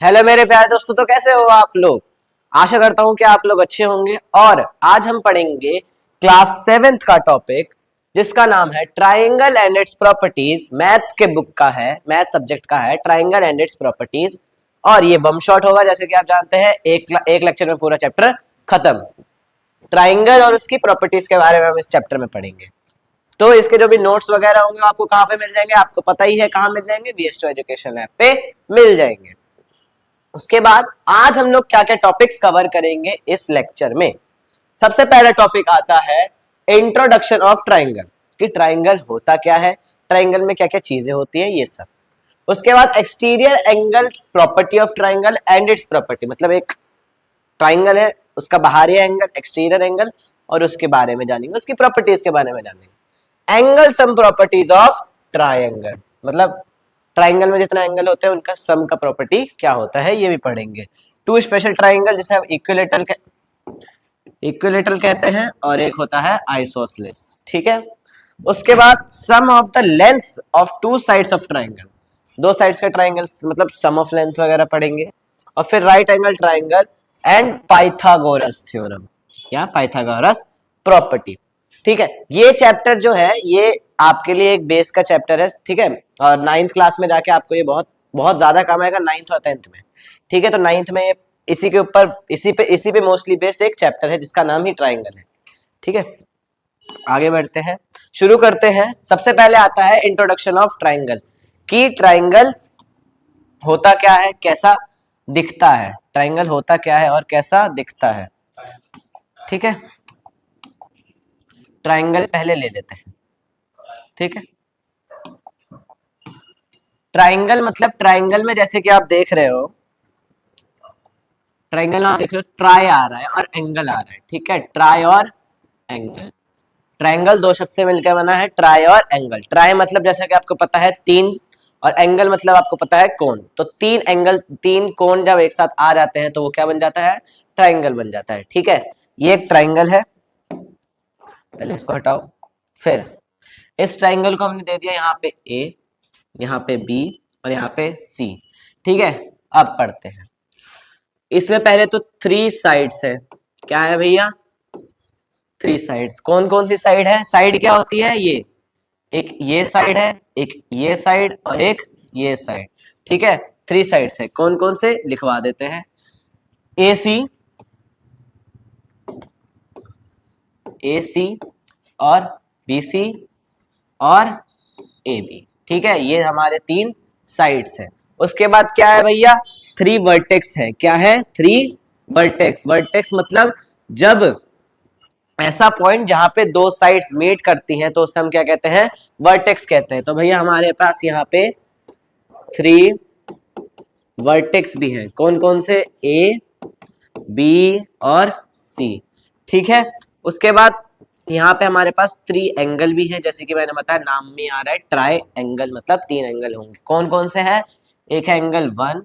Hello मेरे प्यारे दोस्तों, तो कैसे हो आप लोग। आशा करता हूं कि आप लोग अच्छे होंगे। और आज हम पढ़ेंगे क्लास 7th का टॉपिक जिसका नाम है triangle and its properties. Math के बुक का है, मैथ सब्जेक्ट का है ट्राइंगल एंड इट्स प्रॉपर्टीज। और ये बम शॉट होगा, जैसे कि आप जानते हैं एक लेक्चर में पूरा चैप्टर खत्म। ट्राइंगल और उसकी प्रॉपर्टीज के बारे में हम इस चैप्टर में पढ़ेंगे। तो इसके जो भी नोट्स वगैरह होंगे आपको कहाँ पे मिल जाएंगे, आपको पता ही है कहाँ मिल जाएंगे, BS2 एजुकेशन ऐप पे मिल जाएंगे। उसके बाद आज हम लोग क्या क्या टॉपिक्स कवर करेंगे इस लेक्चर में। सबसे पहला टॉपिक आता है इंट्रोडक्शन ऑफ ट्राइंगल, कि ट्राइंगल होता क्या है, ट्राइंगल में क्या क्या चीजें होती है, ये सब। उसके बाद exterior angle property of triangle and it's property, मतलब एक ट्राइंगल है उसका बाहरी एंगल, एक्सटीरियर एंगल, और उसके बारे में जानेंगे, उसकी प्रॉपर्टीज के बारे में जानेंगे। Angle sum properties of triangle, मतलब ट्राइंगल में जितना एंगल होते हैं उनका सम का प्रॉपर्टी क्या होता है, ये भी पढ़ेंगे। टू स्पेशल ट्राइंगल जिसे हम इक्विलेटरल कहते हैं, और एक होता है आइसोसेलेस, ठीक है। उसके बाद sum of the lengths of two sides of triangle, दो साइड्स का ट्राइंगल मतलब सम ऑफ लेंथ वगैरह पढ़ेंगे। और फिर right angle triangle and Pythagoras theorem या पाइथागोरस प्रॉपर्टी, ठीक है। ये चैप्टर जो है ये आपके लिए एक बेस का चैप्टर है, ठीक है। और 9th क्लास में जाके आपको ये बहुत बहुत ज्यादा काम आएगा, 9th और 10th में, ठीक है। तो 9th में इसी के ऊपर इसी पे मोस्टली बेस्ड एक चैप्टर है जिसका नाम ही ट्राइंगल है, ठीक है। आगे बढ़ते हैं, शुरू करते हैं। सबसे पहले आता है इंट्रोडक्शन ऑफ ट्राइंगल, कि ट्राइंगल होता क्या है, कैसा दिखता है, ट्राइंगल होता क्या है और कैसा दिखता है, ठीक है। ट्राइंगल पहले ले लेते हैं, ठीक है। ट्राइंगल मतलब ट्राइंगल में जैसे कि आप देख रहे हो, ट्राइंगल में आप देख रहे हो ट्राई आ रहा है और एंगल आ रहा है, ठीक है। ट्राई और एंगल, ट्राइंगल दो शब्द से मिलकर बना है, ट्राई और एंगल। ट्राई मतलब जैसा कि आपको पता है तीन, और एंगल मतलब आपको पता है कोण। तो तीन एंगल, तीन कोण जब एक साथ आ जाते हैं तो वो क्या बन जाता है, ट्राइंगल बन जाता है, ठीक है। ये एक ट्राइंगल है, पहले इसको हटाओ। फिर इस ट्राइंगल को हमने दे दिया यहाँ पे ए, यहाँ पे बी और यहाँ पे सी, ठीक है। अब पढ़ते हैं। इसमें पहले तो 3 साइड्स है, क्या है भैया, 3 साइड्स। कौन कौन सी साइड है, साइड क्या होती है, ये एक ये साइड है, एक ये साइड और एक ये साइड, ठीक है। 3 साइड्स है, कौन कौन से लिखवा देते हैं। ए सी और बी सी और ए बी, ठीक है। ये हमारे 3 साइड्स है। उसके बाद क्या है भैया, 3 वर्टेक्स है। क्या है, 3 वर्टेक्स। वर्टेक्स मतलब जब ऐसा पॉइंट जहां पे दो साइड्स मीट करती हैं तो उसे हम क्या कहते हैं, वर्टेक्स कहते हैं। तो भैया हमारे पास यहाँ पे 3 वर्टेक्स भी हैं, कौन कौन से, ए बी और सी, ठीक है। उसके बाद यहाँ पे हमारे पास 3 एंगल भी हैं, जैसे कि मैंने बताया नाम में आ रहा है ट्राई एंगल, मतलब 3 एंगल होंगे। कौन कौन से हैं, एक है एंगल 1,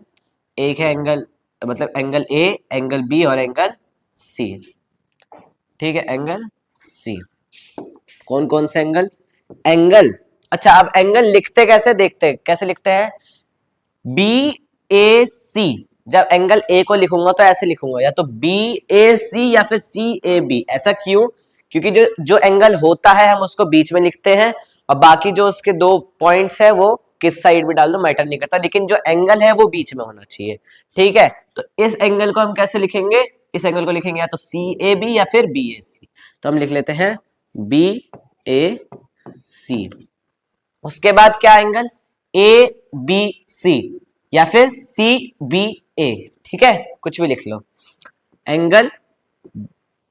एक है एंगल मतलब एंगल ए, एंगल बी और एंगल सी, ठीक है, एंगल सी। कौन कौन से एंगल, एंगल, अच्छा अब एंगल लिखते कैसे, देखते कैसे लिखते हैं। बी ए सी, जब एंगल ए को लिखूंगा तो ऐसे लिखूंगा, या तो बी ए सी या फिर सी ए बी। ऐसा क्यों, क्योंकि जो जो एंगल होता है हम उसको बीच में लिखते हैं, और बाकी जो उसके 2 पॉइंट्स है वो किस साइड में डाल दो मैटर नहीं करता, लेकिन जो एंगल है वो बीच में होना चाहिए, ठीक है। तो इस एंगल को हम कैसे लिखेंगे, इस एंगल को लिखेंगे या तो सी ए बी या फिर बी ए सी। तो हम लिख लेते हैं बी ए सी। उसके बाद क्या एंगल, ए बी सी या फिर सी बी ए, ठीक है, कुछ भी लिख लो। Angle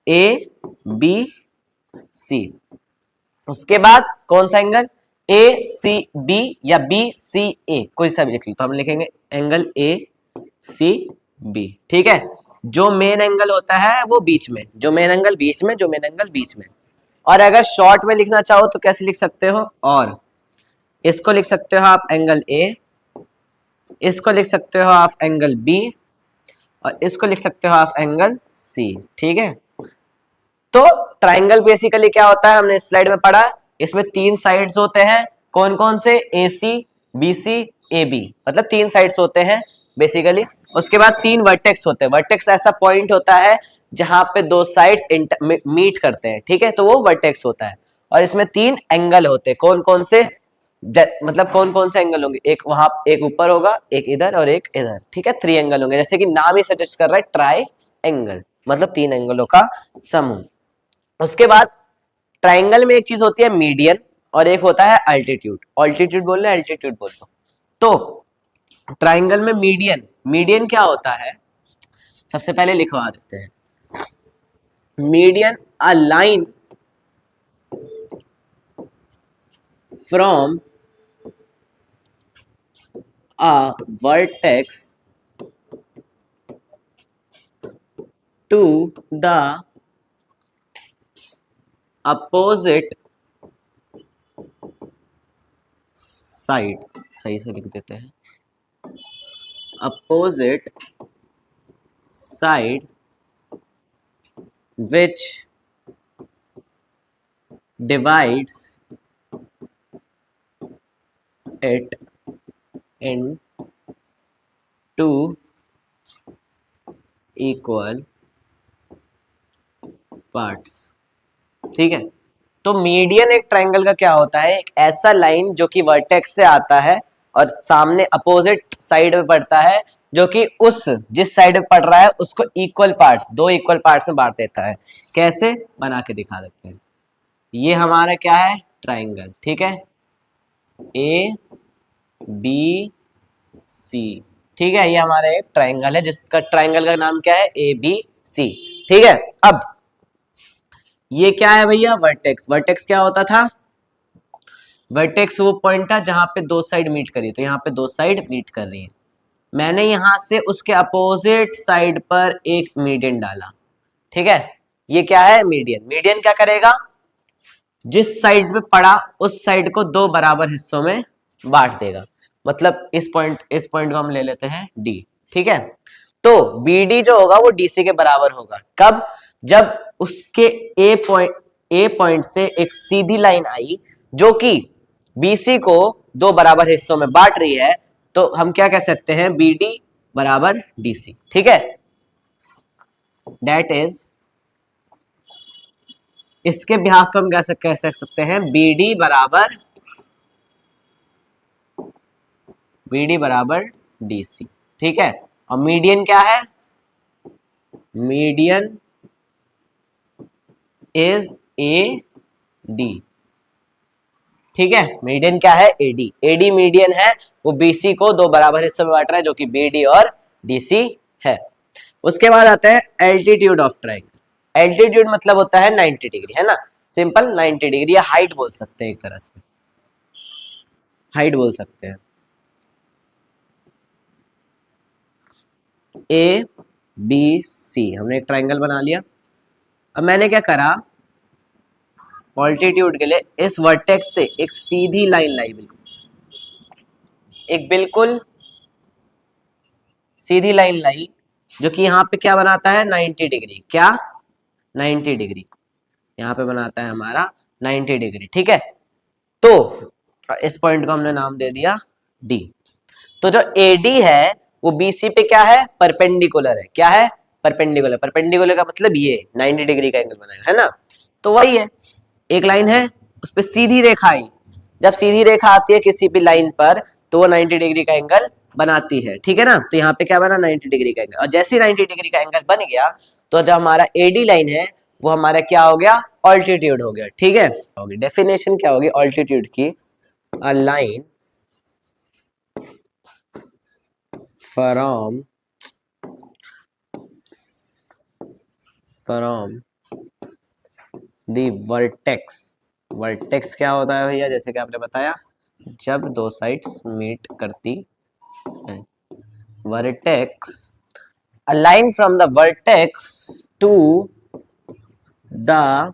A B C. उसके बाद कौन सा एंगल, ए सी बी या बी सी ए, कोई सा भी लिख लो। तो हम लिखेंगे एंगल ए सी बी, ठीक है। जो मेन एंगल होता है वो बीच में, जो मेन एंगल बीच में, जो मेन एंगल बीच में। और अगर शॉर्ट में लिखना चाहो तो कैसे लिख सकते हो, और इसको लिख सकते हो आप एंगल ए, इसको लिख सकते हो आप एंगल बी, और इसको लिख सकते हो आप एंगल सी, ठीक है। तो ट्राइंगल बेसिकली क्या होता है, हमने स्लाइड में पढ़ा, इसमें 3 साइड्स होते हैं। कौन कौन से, ए C B C A B, मतलब 3 साइड्स होते हैं। बेसिकली। उसके बाद 3 वर्टेक्स होते हैं। वर्टेक्स ऐसा पॉइंट होता है जहां पे दो साइड्स मीट करते हैं, ठीक है, तो वो वर्टेक्स होता है। और इसमें 3 एंगल होते हैं। कौन कौन से, मतलब कौन कौन से एंगल होंगे, एक वहां, एक ऊपर होगा, एक इधर और एक इधर, ठीक है, 3 एंगल होंगे, जैसे कि नाम ही सजेस्ट कर रहा है ट्राई एंगल, मतलब 3 एंगलों का समूह। उसके बाद ट्राइंगल में एक चीज होती है मीडियन, और एक होता है अल्टीट्यूड। अल्टीट्यूड बोल रहे, अल्टीट्यूड बोल लो। तो ट्राइंगल में मीडियन, मीडियन क्या होता है, सबसे पहले लिखवा देते हैं। Median, a line from a vertex to the opposite side, सही से लिख देते हैं, opposite side which divides it into equal parts, ठीक है। तो मीडियन एक ट्रायंगल का क्या होता है, एक ऐसा लाइन जो कि वर्टेक्स से आता है और सामने अपोजिट साइड में पड़ता है, जो कि उस जिस साइड में पड़ रहा है उसको इक्वल पार्ट्स, 2 इक्वल पार्ट्स में बांट देता है। कैसे, बना के दिखा देते हैं। ये हमारा क्या है, ट्रायंगल, ठीक है, ए बी सी, ठीक है, ये हमारा एक ट्रायंगल है जिसका ट्रायंगल का नाम क्या है, ए बी सी, ठीक है। अब ये क्या है भैया, वर्टेक्स। वर्टेक्स क्या होता था, वर्टेक्स वो पॉइंट था जहां पे दो साइड मीट करी, तो यहाँ पे दो साइड मीट कर रही है, मैंने यहां से उसके अपोजिट साइड पर एक मीडियन डाला, ठीक है, ये क्या है, मीडियन। मीडियन क्या करेगा, जिस साइड पे पड़ा उस साइड को 2 बराबर हिस्सों में बांट देगा। मतलब इस पॉइंट को हम ले लेते हैं डी, ठीक है। तो बीडी जो होगा वो डीसी के बराबर होगा, कब, जब उसके ए पॉइंट से एक सीधी लाइन आई जो कि बीसी को 2 बराबर हिस्सों में बांट रही है, तो हम क्या कह सकते हैं, बीडी बराबर डीसी, ठीक है। दैट इज, इसके बिहाफ पे हम कह सकते हैं बीडी बराबर डीसी, ठीक है। और मीडियन क्या है, मीडियन इज ए डी, ठीक है, मीडियन क्या है, एडी। एडी मीडियन है, वो बीसी को 2 बराबर हिस्सों में बांट रहा है, जो कि बीडी और डीसी है। उसके बाद आता है एल्टीट्यूड ऑफ ट्रायंगल। एल्टीट्यूड मतलब होता है 90 डिग्री, है ना, सिंपल 90 डिग्री, या हाइट बोल सकते हैं, एक तरह से हाइट बोल सकते हैं। ए बी सी, हमने एक ट्रायंगल बना लिया। अब मैंने क्या करा, ऑल्टीट्यूड के लिए इस वर्टेक्स से एक सीधी लाइन लाई, बिल्कुल सीधी लाइन लाई, जो कि यहाँ पे क्या बनाता है, 90 डिग्री, क्या 90 डिग्री, यहाँ पे बनाता है हमारा 90 डिग्री, ठीक है। तो इस पॉइंट को हमने नाम दे दिया डी। तो जो एडी है वो बीसी पे क्या है, परपेंडिकुलर है, क्या है, परपेंडिकुलर। परपेंडिकुलर का मतलब ये 90 डिग्री का एंगल बनाएगा, है ना। तो वही है, एक लाइन है, उस पर सीधी रेखा आई, जब सीधी रेखा आती है किसी भी लाइन पर तो वो 90 डिग्री का एंगल बनाती है, ठीक है ना। तो यहाँ पे क्या बना, 90 डिग्री का एंगल, और जैसे 90 डिग्री का एंगल बन गया तो जो हमारा एडी लाइन है वो हमारा क्या हो गया, ऑल्टीट्यूड हो गया, ठीक है। डेफिनेशन क्या होगी ऑल्टीट्यूड की, a line from the vertex। Vertex क्या होता है भैया, जैसे कि आपने बताया, जब दो साइड्स मीट करती है। Vertex, a line from the vertex to the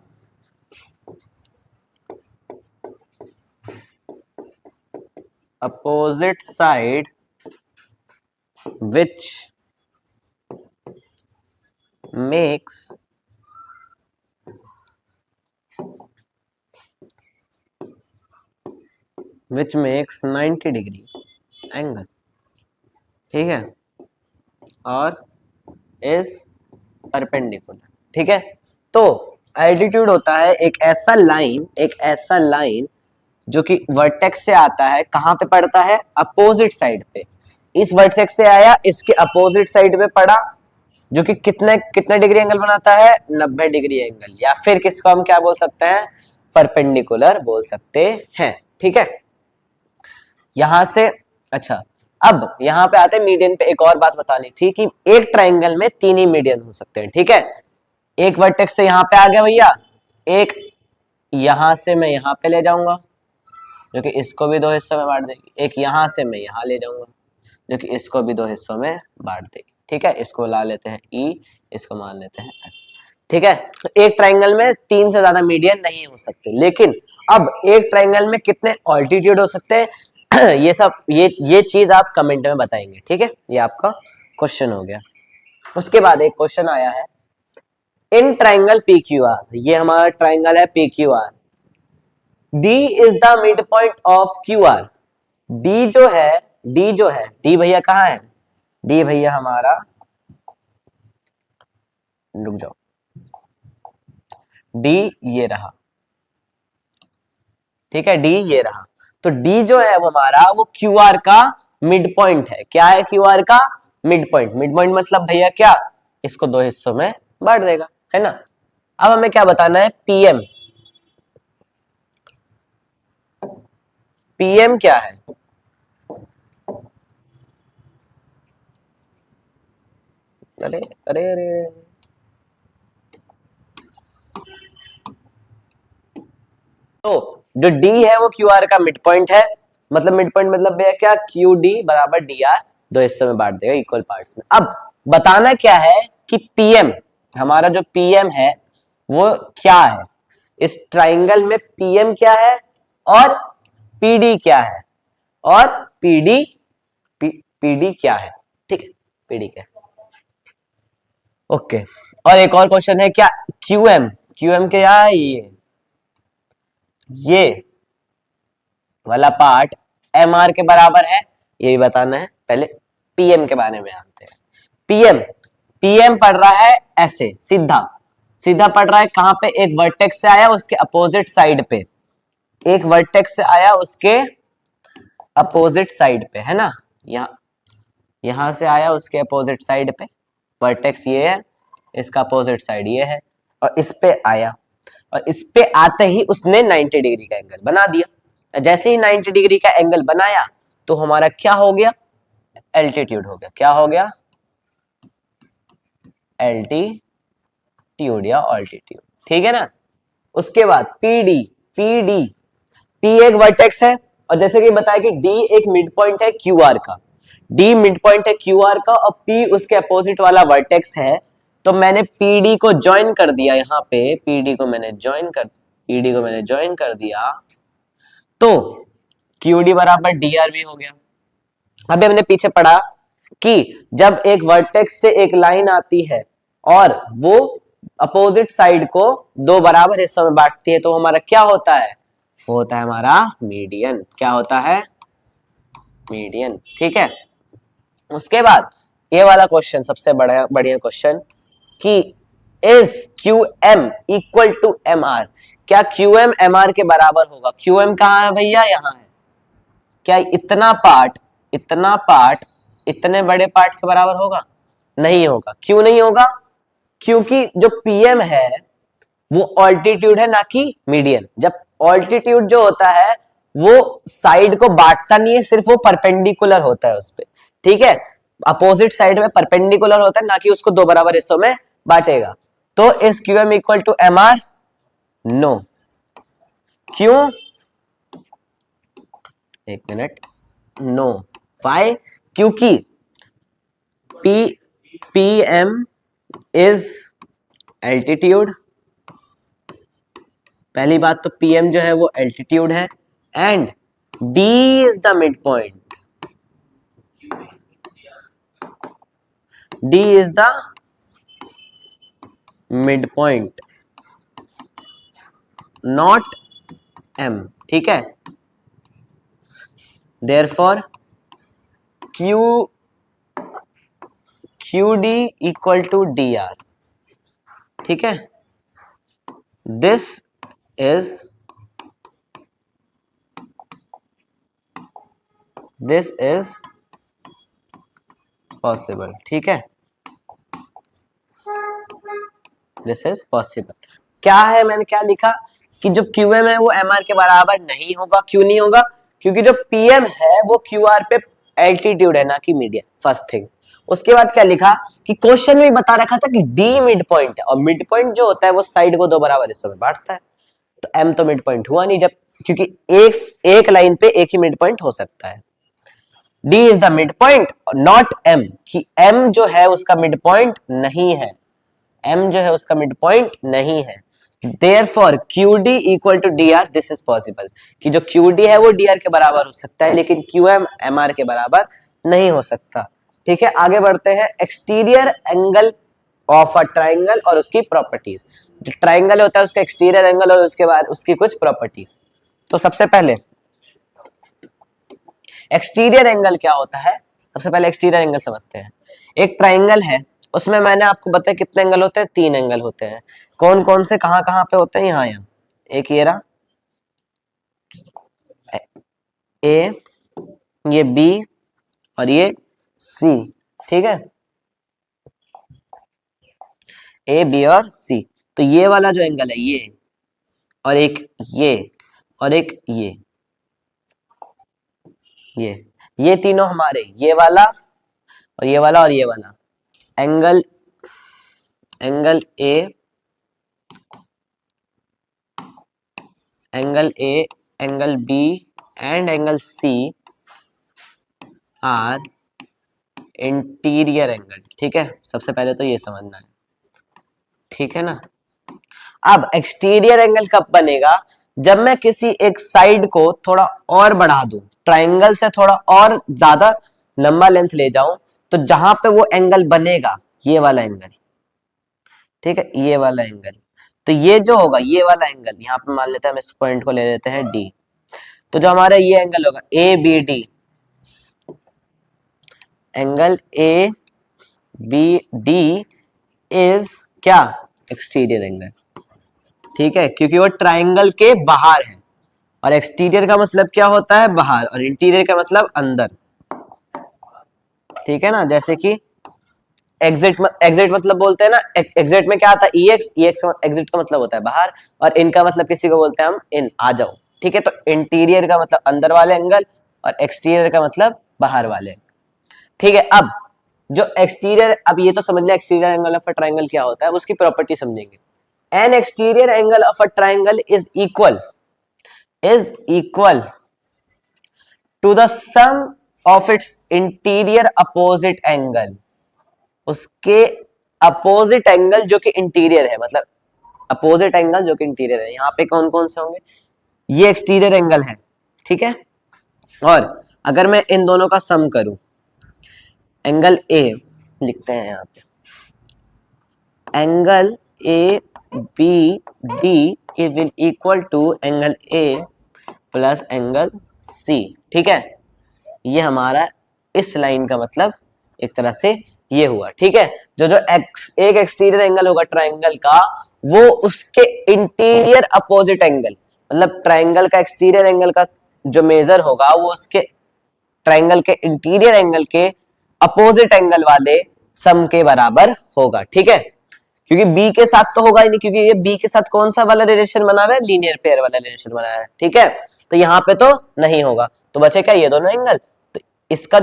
opposite side which makes 90 degree angle, ठीक है। और इज परपेंडिकुलर। ठीक है, तो एल्टीट्यूड होता है एक ऐसा लाइन जो कि वर्टेक्स से आता है, कहां पे पड़ता है, अपोजिट साइड पे। इस वर्टेक्स से आया, इसके अपोजिट साइड पे पड़ा, जो कि कितने कितने डिग्री एंगल बनाता है, 90 डिग्री एंगल, या फिर किसको हम क्या बोल सकते हैं, परपेंडिकुलर बोल सकते हैं। ठीक है, यहां से अच्छा, अब यहां पे आते हैं मीडियन पे। एक और बात बतानी थी कि एक ट्राइंगल में 3 ही मीडियन हो सकते हैं। ठीक है, एक वर्टेक्स से यहां पे आ गया भैया, एक यहां से मैं यहां पे ले जाऊंगा जो कि इसको भी 2 हिस्सों में बांट देगी, एक यहां से मैं यहां ले जाऊंगा जो कि इसको भी 2 हिस्सों में बांट देगी। ठीक है, इसको ला लेते हैं ई, इसको मान लेते हैं एफ। ठीक है, तो एक ट्राइंगल में 3 से ज्यादा मीडियन नहीं हो सकते, लेकिन अब एक ट्राइंगल में कितने ऑल्टीट्यूड हो सकते हैं ये सब ये चीज आप कमेंट में बताएंगे। ठीक है, ये आपका क्वेश्चन हो गया। उसके बाद एक क्वेश्चन आया है, in triangle P Q R, ये हमारा ट्राइंगल है P Q R, D is the mid point of Q R. D जो है, डी भैया कहाँ है, डी भैया हमारा, रुक जाओ, डी ये रहा। ठीक है, डी ये रहा। तो डी जो है वो हमारा वो क्यू आर का मिड पॉइंट है। क्या है क्यू आर का मिड पॉइंट? मिड पॉइंट मतलब भैया क्या, इसको 2 हिस्सों में बांट देगा, है ना। अब हमें क्या बताना है, पीएम। पीएम क्या है, अरे अरे अरे, तो जो डी है वो क्यू आर का मिड पॉइंट है। मतलब मिड पॉइंट मतलब भैया क्या, क्यू डी बराबर डी आर, 2 हिस्सों में बांट देगा इक्वल पार्ट्स में। अब बताना क्या है कि पीएम, हमारा जो पीएम है वो क्या है, इस ट्राइंगल में पीएम क्या है और पीडी क्या है, और पीडी क्या है। ठीक है, पीडी क्या है, ओके। और एक और क्वेश्चन है, क्या क्यूएम, क्यूएम क्या है, ये वाला पार्ट एम आर के बराबर है, ये भी बताना है। पहले पीएम के बारे में जानते हैं। पीएम, पीएम पढ़ रहा है ऐसे सीधा सीधा पढ़ रहा है, कहां पे, एक वर्टेक्स से आया उसके अपोजिट साइड पे, एक वर्टेक्स से आया उसके अपोजिट साइड पे, है ना। यहां से आया उसके अपोजिट साइड पे, वर्टेक्स ये है, इसका अपोजिट साइड ये है, और इस पे आया, और इस पे आते ही उसने 90 डिग्री का एंगल बना दिया। जैसे ही 90 डिग्री का एंगल बनाया तो हमारा क्या हो गया, एल्टीट्यूड हो गया। क्या हो गया, एल्टीट्यूड या ऑल्टीट्यूड। ठीक है ना। उसके बाद पीडी, पी एक वर्टेक्स है, और जैसे कि बताया कि डी एक मिड पॉइंट है क्यू आर का, डी मिड पॉइंट है क्यू आर का, और पी उसके अपोजिट वाला वर्टेक्स है। तो मैंने पीडी को ज्वाइन कर दिया, यहाँ पे पीडी को मैंने ज्वाइन कर दिया, तो क्यूडी बराबर डी आर भी हो गया। अभी हमने पीछे पढ़ा कि जब एक वर्टेक्स से एक लाइन आती है और वो अपोजिट साइड को 2 बराबर हिस्सों में बांटती है, तो हमारा क्या होता है, वो होता है हमारा मीडियन। क्या होता है, मीडियन। ठीक है, उसके बाद ये वाला क्वेश्चन सबसे बढ़िया क्वेश्चन, कि is Q M equal to M R, क्या क्यू एम एम आर के बराबर होगा। क्यू एम कहां है भैया, यहां है। क्या इतना पार्ट इतने बड़े पार्ट के बराबर होगा, नहीं होगा। क्यों नहीं होगा, क्योंकि जो पीएम है वो ऑल्टीट्यूड है ना कि मीडियन। जब ऑल्टीट्यूड जो होता है वो साइड को बांटता नहीं है, सिर्फ वो परपेंडिकुलर होता है उस पे। ठीक है, अपोजिट साइड में परपेंडिकुलर होता है, ना कि उसको 2 बराबर हिस्सों में बांटेगा। तो is Q M equal to M R, no. क्यों, एक मिनट, नो, वाई, क्योंकि पी एम इज एल्टीट्यूड, पहली बात तो पीएम जो है वो एल्टीट्यूड है, and D is the mid point, D is the mid point, not M. ठीक है, therefore Q Q D equal to D R, ठीक है, दिस इज पॉसिबल, ठीक है, दिस इज पॉसिबल। क्या है, मैंने क्या लिखा कि जो क्यूएम है वो एमआर के बराबर नहीं होगा। क्यों नहीं होगा? क्योंकि जो पीएम है वो क्यूआर पे एल्टीट्यूड है, ना कि मीडियन, फर्स्ट थिंग। उसके बाद क्या लिखा कि क्वेश्चन में बता रखा था कि डी मिड पॉइंट है, और मिड पॉइंट जो होता है वो साइड को दो बराबर हिस्सों में बांटता है। तो एम तो मिड पॉइंट हुआ नहीं, जब क्योंकि एक लाइन पे एक ही मिड पॉइंट हो सकता है। D is the mid point, not M, कि एम जो है उसका मिड पॉइंट नहीं है, एम जो है उसका मिड पॉइंट नहीं है। Therefore QD equal to DR, this is possible, कि जो QD है वो DR के बराबर हो सकता है, लेकिन QM MR के बराबर नहीं हो सकता। ठीक है, आगे बढ़ते हैं। Exterior angle of a triangle और उसकी प्रॉपर्टीज। जो ट्राइंगल होता है उसका एक्सटीरियर एंगल और उसके बाद उसकी कुछ प्रॉपर्टीज। तो सबसे पहले एक्सटीरियर एंगल क्या होता है, सबसे पहले एक्सटीरियर एंगल समझते हैं। एक ट्राइंगल है, उसमें मैंने आपको बताया कितने एंगल होते हैं, 3 एंगल होते हैं। कौन कौन से, कहां कहां पे होते हैं, यहाँ यहाँ। एक ये रहा ए, ये बी और ये सी, ठीक है, ए बी और सी। तो ये वाला जो एंगल है ये, और एक ये, और एक ये तीनों हमारे, ये वाला और ये वाला और ये वाला angle, A, angle B and angle C are interior angle. ठीक है, सबसे पहले तो ये समझना है, ठीक है ना। अब एक्सटीरियर एंगल कब बनेगा, जब मैं किसी एक साइड को थोड़ा और बढ़ा दूं, ट्राइंगल से थोड़ा और ज्यादा लंबा लेंथ ले जाऊं, तो जहां पे वो एंगल बनेगा, ये वाला एंगल, ठीक है, ये वाला एंगल, तो ये जो होगा ये वाला एंगल, यहाँ पे मान लेते हैं हम इस पॉइंट को ले लेते हैं डी। तो जो हमारा ये एंगल होगा A B D, angle A B D is क्या, एक्सटीरियर एंगल, ठीक है, क्योंकि वो ट्राइंगल के बाहर है। और एक्सटीरियर का मतलब क्या होता है, बाहर, और इंटीरियर का मतलब अंदर, ठीक है ना। जैसे कि एग्जिट मतलब बोलते हैं ना, एग्जिट में क्या आता है, ईएक्स, एग्जिट का मतलब होता है बाहर, और इनका मतलब किसी को बोलते हैं हम इन, आ जाओ, ठीक है। तो इंटीरियर का मतलब अंदर वाले एंगल, और एक्सटीरियर का मतलब बाहर वाले, ठीक है। अब जो एक्सटीरियर, अब ये तो समझ लिया exterior angle of a triangle क्या होता है, उसकी प्रॉपर्टी समझेंगे। An exterior angle of a triangle is equal to the sum of its interior opposite angle, उसके अपोजिट एंगल जो कि इंटीरियर है, मतलब अपोजिट एंगल जो कि इंटीरियर है। यहाँ पे कौन कौन से होंगे, ये एक्सटीरियर एंगल है, ठीक है। और अगर मैं इन दोनों का सम करूं, एंगल ए लिखते हैं यहाँ पे, angle A B D will equal to angle A plus angle C, ठीक है। ये हमारा इस लाइन का मतलब एक तरह से ये हुआ, ठीक है। जो एक एक्सटीरियर एंगल होगा ट्राइंगल का, वो उसके इंटीरियर अपोजिट एंगल, मतलब ट्राइंगल का एक्सटीरियर एंगल का जो मेजर होगा वो उसके ट्राइंगल के इंटीरियर एंगल के अपोजिट एंगल वाले सम के बराबर होगा, ठीक है। क्योंकि बी के साथ तो होगा ही नहीं, क्योंकि ये बी के साथ कौन सा वाला रिलेशन बना रहा है, लीनियर पेयर वाला रिलेशन बना रहा है, ठीक है। तो यहाँ पे तो नहीं होगा, तो बचे क्या, ये दोनों एंगल। तो इसका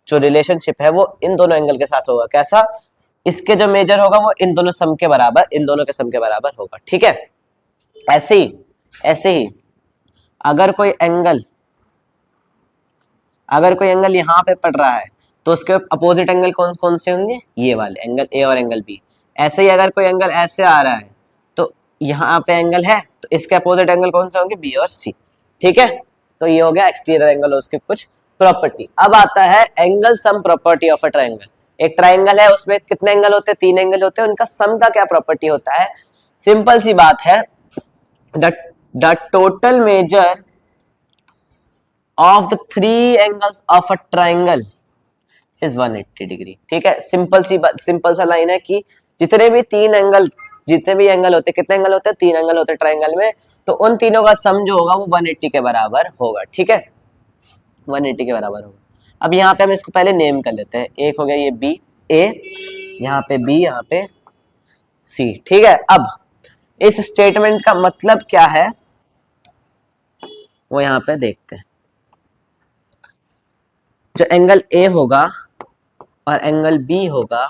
जो रिलेशनशिप है वो इन दोनों एंगल के साथ होगा, कैसा, इसके जो मेजर होगा वो इन दोनों सम के बराबर, इन दोनों के सम के बराबर होगा, ठीक है। ऐसे ही अगर कोई एंगल यहाँ पे पड़ रहा है, तो उसके अपोजिट एंगल कौन कौन से होंगे, ये वाले एंगल ए और एंगल बी। ऐसे ही अगर कोई एंगल ऐसे आ रहा है, तो यहाँ पे एंगल है, तो इसके अपोजिट एंगल कौन से होंगे, बी और सी, ठीक है। तो ये हो गया एक्सटीरियर एंगल और उसके कुछ प्रॉपर्टी। अब आता है angle sum property of a triangle. एक ट्राइंगल है, उसमें कितने एंगल होते हैं, 3 एंगल होते हैं, उनका सम का क्या प्रॉपर्टी होता है। सिंपल सी बात है, the total measure of the 3 angles of a triangle is 180 degree. ठीक है, सिंपल सा लाइन है कि जितने भी एंगल होते, कितने एंगल होते हैं, 3 एंगल होते हैं ट्राइंगल में, तो उन तीनों का सम जो होगा वो 180 के बराबर होगा। ठीक है, 180 के बराबर होगा। अब यहाँ पे हम इसको पहले नेम कर लेते हैं। एक हो गया ये बी, ए, यहाँ पे बी, यहाँ पे सी। ठीक है, अब इस स्टेटमेंट का मतलब क्या है वो यहाँ पे देखते हैं। जो एंगल ए होगा और एंगल बी होगा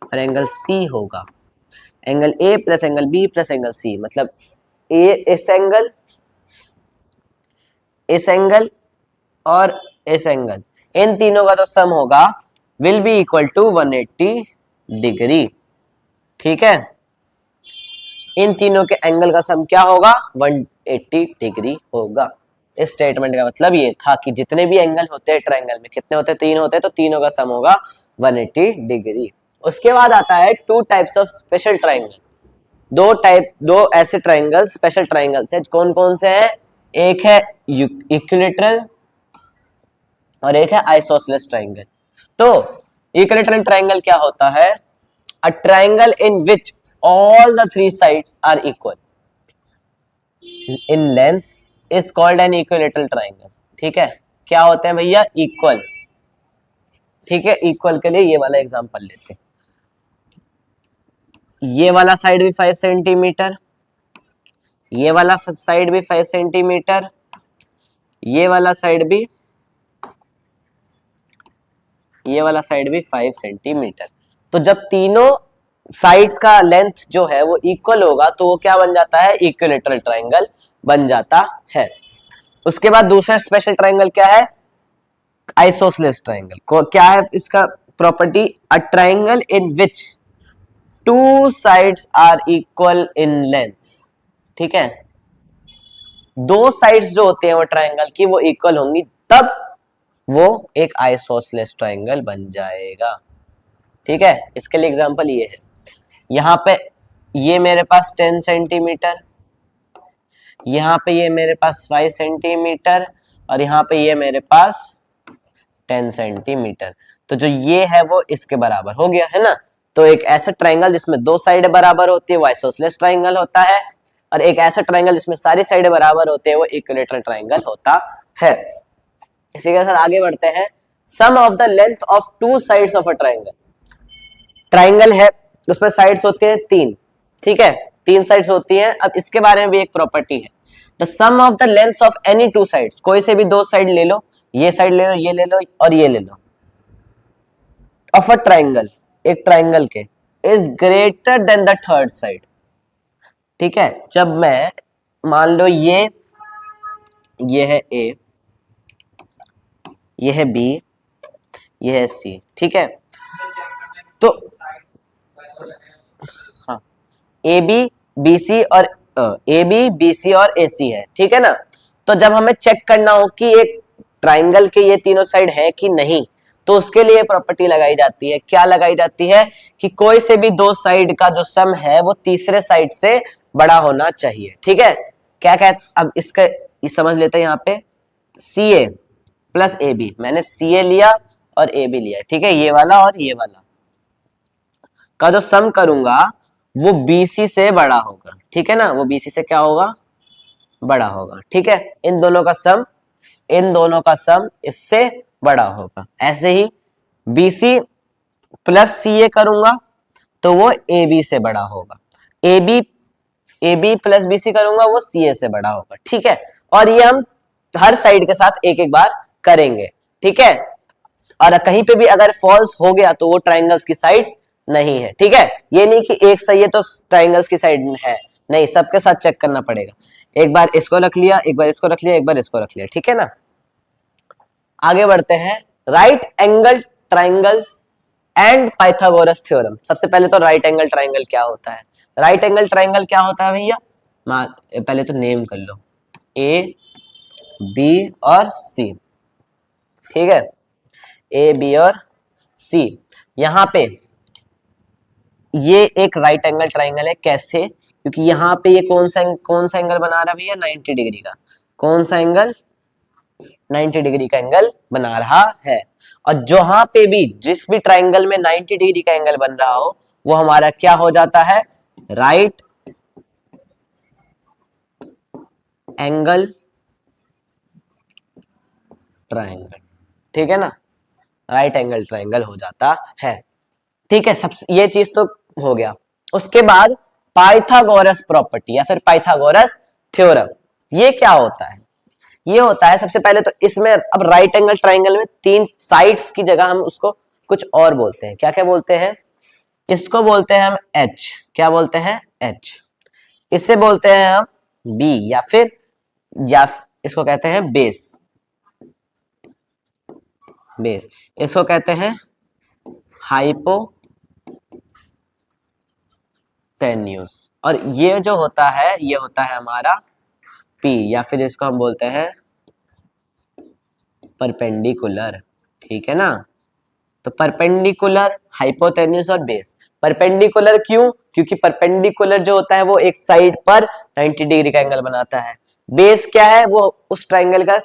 और एंगल सी होगा, angle A plus angle B plus angle C, मतलब ए इस एंगल और इस एंगल, इन तीनों का तो सम होगा will be equal to 180 degree. ठीक है, इन तीनों के एंगल का सम क्या होगा, 180 डिग्री होगा। इस स्टेटमेंट का मतलब ये था कि जितने भी एंगल होते हैं ट्रायंगल में, कितने होते हैं, 3 होते हैं, तो तीनों का सम होगा 180 डिग्री। उसके बाद आता है 2 टाइप्स ऑफ स्पेशल ट्रायंगल। दो ऐसे ट्रायंगल, स्पेशल ट्रायंगल्स है। कौन कौन से हैं, एक है इक्विलैटरल और एक है आइसोसेलेस ट्रायंगल। तो इक्विलैटरल ट्रायंगल क्या होता है, अ triangle in which all the 3 sides are equal in length is called an equilateral triangle। ठीक है, क्या होते हैं भैया, इक्वल। ठीक है, इक्वल के लिए ये वाला एग्जांपल लेते हैं। ये वाला साइड भी 5 सेंटीमीटर, ये वाला साइड भी 5 सेंटीमीटर, ये वाला साइड भी 5 सेंटीमीटर। तो जब तीनों साइड्स का लेंथ जो है वो इक्वल होगा तो वो क्या बन जाता है, इक्विलैटरल ट्रायंगल बन जाता है। उसके बाद दूसरा स्पेशल ट्रायंगल क्या है, आइसोसेलेस ट्रायंगल। क्या है इसका property, a triangle in which 2 sides are equal in length. ठीक है, 2 साइड्स जो होते हैं वो ट्रायंगल की वो इक्वल होंगी, तब वो एक आइसोसेलेस ट्रायंगल बन जाएगा। ठीक है, इसके लिए एग्जांपल ये है, यहाँ पे ये मेरे पास 10 सेंटीमीटर, यहाँ पे ये मेरे पास 5 सेंटीमीटर और यहाँ पे ये मेरे पास 10 सेंटीमीटर। तो जो ये है वो इसके बराबर हो गया है ना। तो एक ऐसा ट्रायंगल जिसमें 2 साइड बराबर होती है वो आइसोसेलेस ट्रायंगल होता है, और एक ऐसा ट्रायंगल जिसमें सारी साइड बराबर होते हैं वो इक्विलैटरल ट्रायंगल होता है। इसी के साथ आगे बढ़ते हैं। Sum of the length of 2 sides of a triangle. Triangle है, उसमें साइड्स होते हैं 3। ठीक है, 3 साइड्स होती हैं। अब इसके बारे में भी एक प्रॉपर्टी है, the sum of the length of any 2 sides, कोई से भी 2 साइड ले लो, ये साइड ले लो, ये ले लो और ये ले लो, ऑफ अ ट्रायंगल, एक ट्रायंगल के, is greater then the third side. ठीक है, जब मैं मान लो ये है ए, ये है बी, ये है सी। ठीक है, तो हाँ, ए बी बी सी और ए बी बी सी और ए सी है। ठीक है ना, तो जब हमें चेक करना हो कि एक ट्राइंगल के ये तीनों साइड है कि नहीं, तो उसके लिए प्रॉपर्टी लगाई जाती है। क्या लगाई जाती है कि कोई से भी 2 साइड का जो सम है वो तीसरे साइड से बड़ा होना चाहिए। ठीक है, क्या अब इसका ये समझ लेते हैं। यहाँ पे सी ए प्लस ए बी, मैंने सी ए लिया और ए बी लिया। ठीक है, ये वाला और ये वाला का जो सम करूंगा वो BC से बड़ा होगा। ठीक है ना, वो BC से क्या होगा, बड़ा होगा। ठीक है, इन दोनों का सम इससे बड़ा होगा। ऐसे ही BC प्लस CA करूंगा तो वो AB से बड़ा होगा। AB प्लस BC करूंगा वो CA से बड़ा होगा। ठीक है, और ये हम हर साइड के साथ एक एक बार करेंगे। ठीक है, और कहीं पे भी अगर फॉल्स हो गया तो वो ट्राइंगल्स की साइड्स नहीं है। ठीक है, ये नहीं कि एक सही है तो ट्राइंगल्स की साइड है, नहीं, सबके साथ चेक करना पड़ेगा। एक बार इसको रख लिया, एक बार इसको रख लिया, एक बार इसको रख लिया। ठीक है ना, आगे बढ़ते हैं। Right angle triangles and Pythagoras theorem. सबसे पहले तो राइट एंगल ट्राइंगल क्या होता है। राइट एंगल ट्राइंगल क्या होता है भैया, पहले तो नेम कर लो, ए बी और सी। ठीक है, ए बी और सी। यहां पे ये एक राइट एंगल ट्राइंगल है। कैसे, क्योंकि यहाँ पे ये कौन सा एंगल बना रहा है भैया, 90 डिग्री का। कौन सा एंगल, 90 डिग्री का एंगल बना रहा है। और जहां पे भी जिस भी ट्राइंगल में 90 डिग्री का एंगल बन रहा हो वो हमारा क्या हो जाता है, राइट एंगल ट्राइंगल। ठीक है ना, राइट एंगल ट्राइंगल हो जाता है। ठीक है, सब ये चीज तो हो गया। उसके बाद पाइथागोरस प्रॉपर्टी या फिर पाइथागोरस थ्योरम, ये क्या होता है? ये होता है सबसे पहले तो इसमें, अब राइट एंगल ट्राइंगल में 3 साइड्स की जगह हम उसको कुछ और बोलते हैं। क्या क्या बोलते हैं? इसको बोलते हैं हम एच। क्या बोलते हैं? एच। इसे बोलते हैं हम बी या इसको कहते हैं बेस। बेस इसको कहते हैं हाइपोटेन्यूस। और ये जो होता है ये होता है हमारा पी, या फिर इसको हम बोलते हैं परपेंडिकुलर। ठीक है ना, तो परपेंडिकुलर, हाइपोटेन्यूस और बेस। परपेंडिकुलर क्यों? क्योंकि परपेंडिकुलर जो होता है वो एक साइड पर 90 डिग्री का एंगल बनाता है। बेस क्या है? वो उस ट्राइंगल का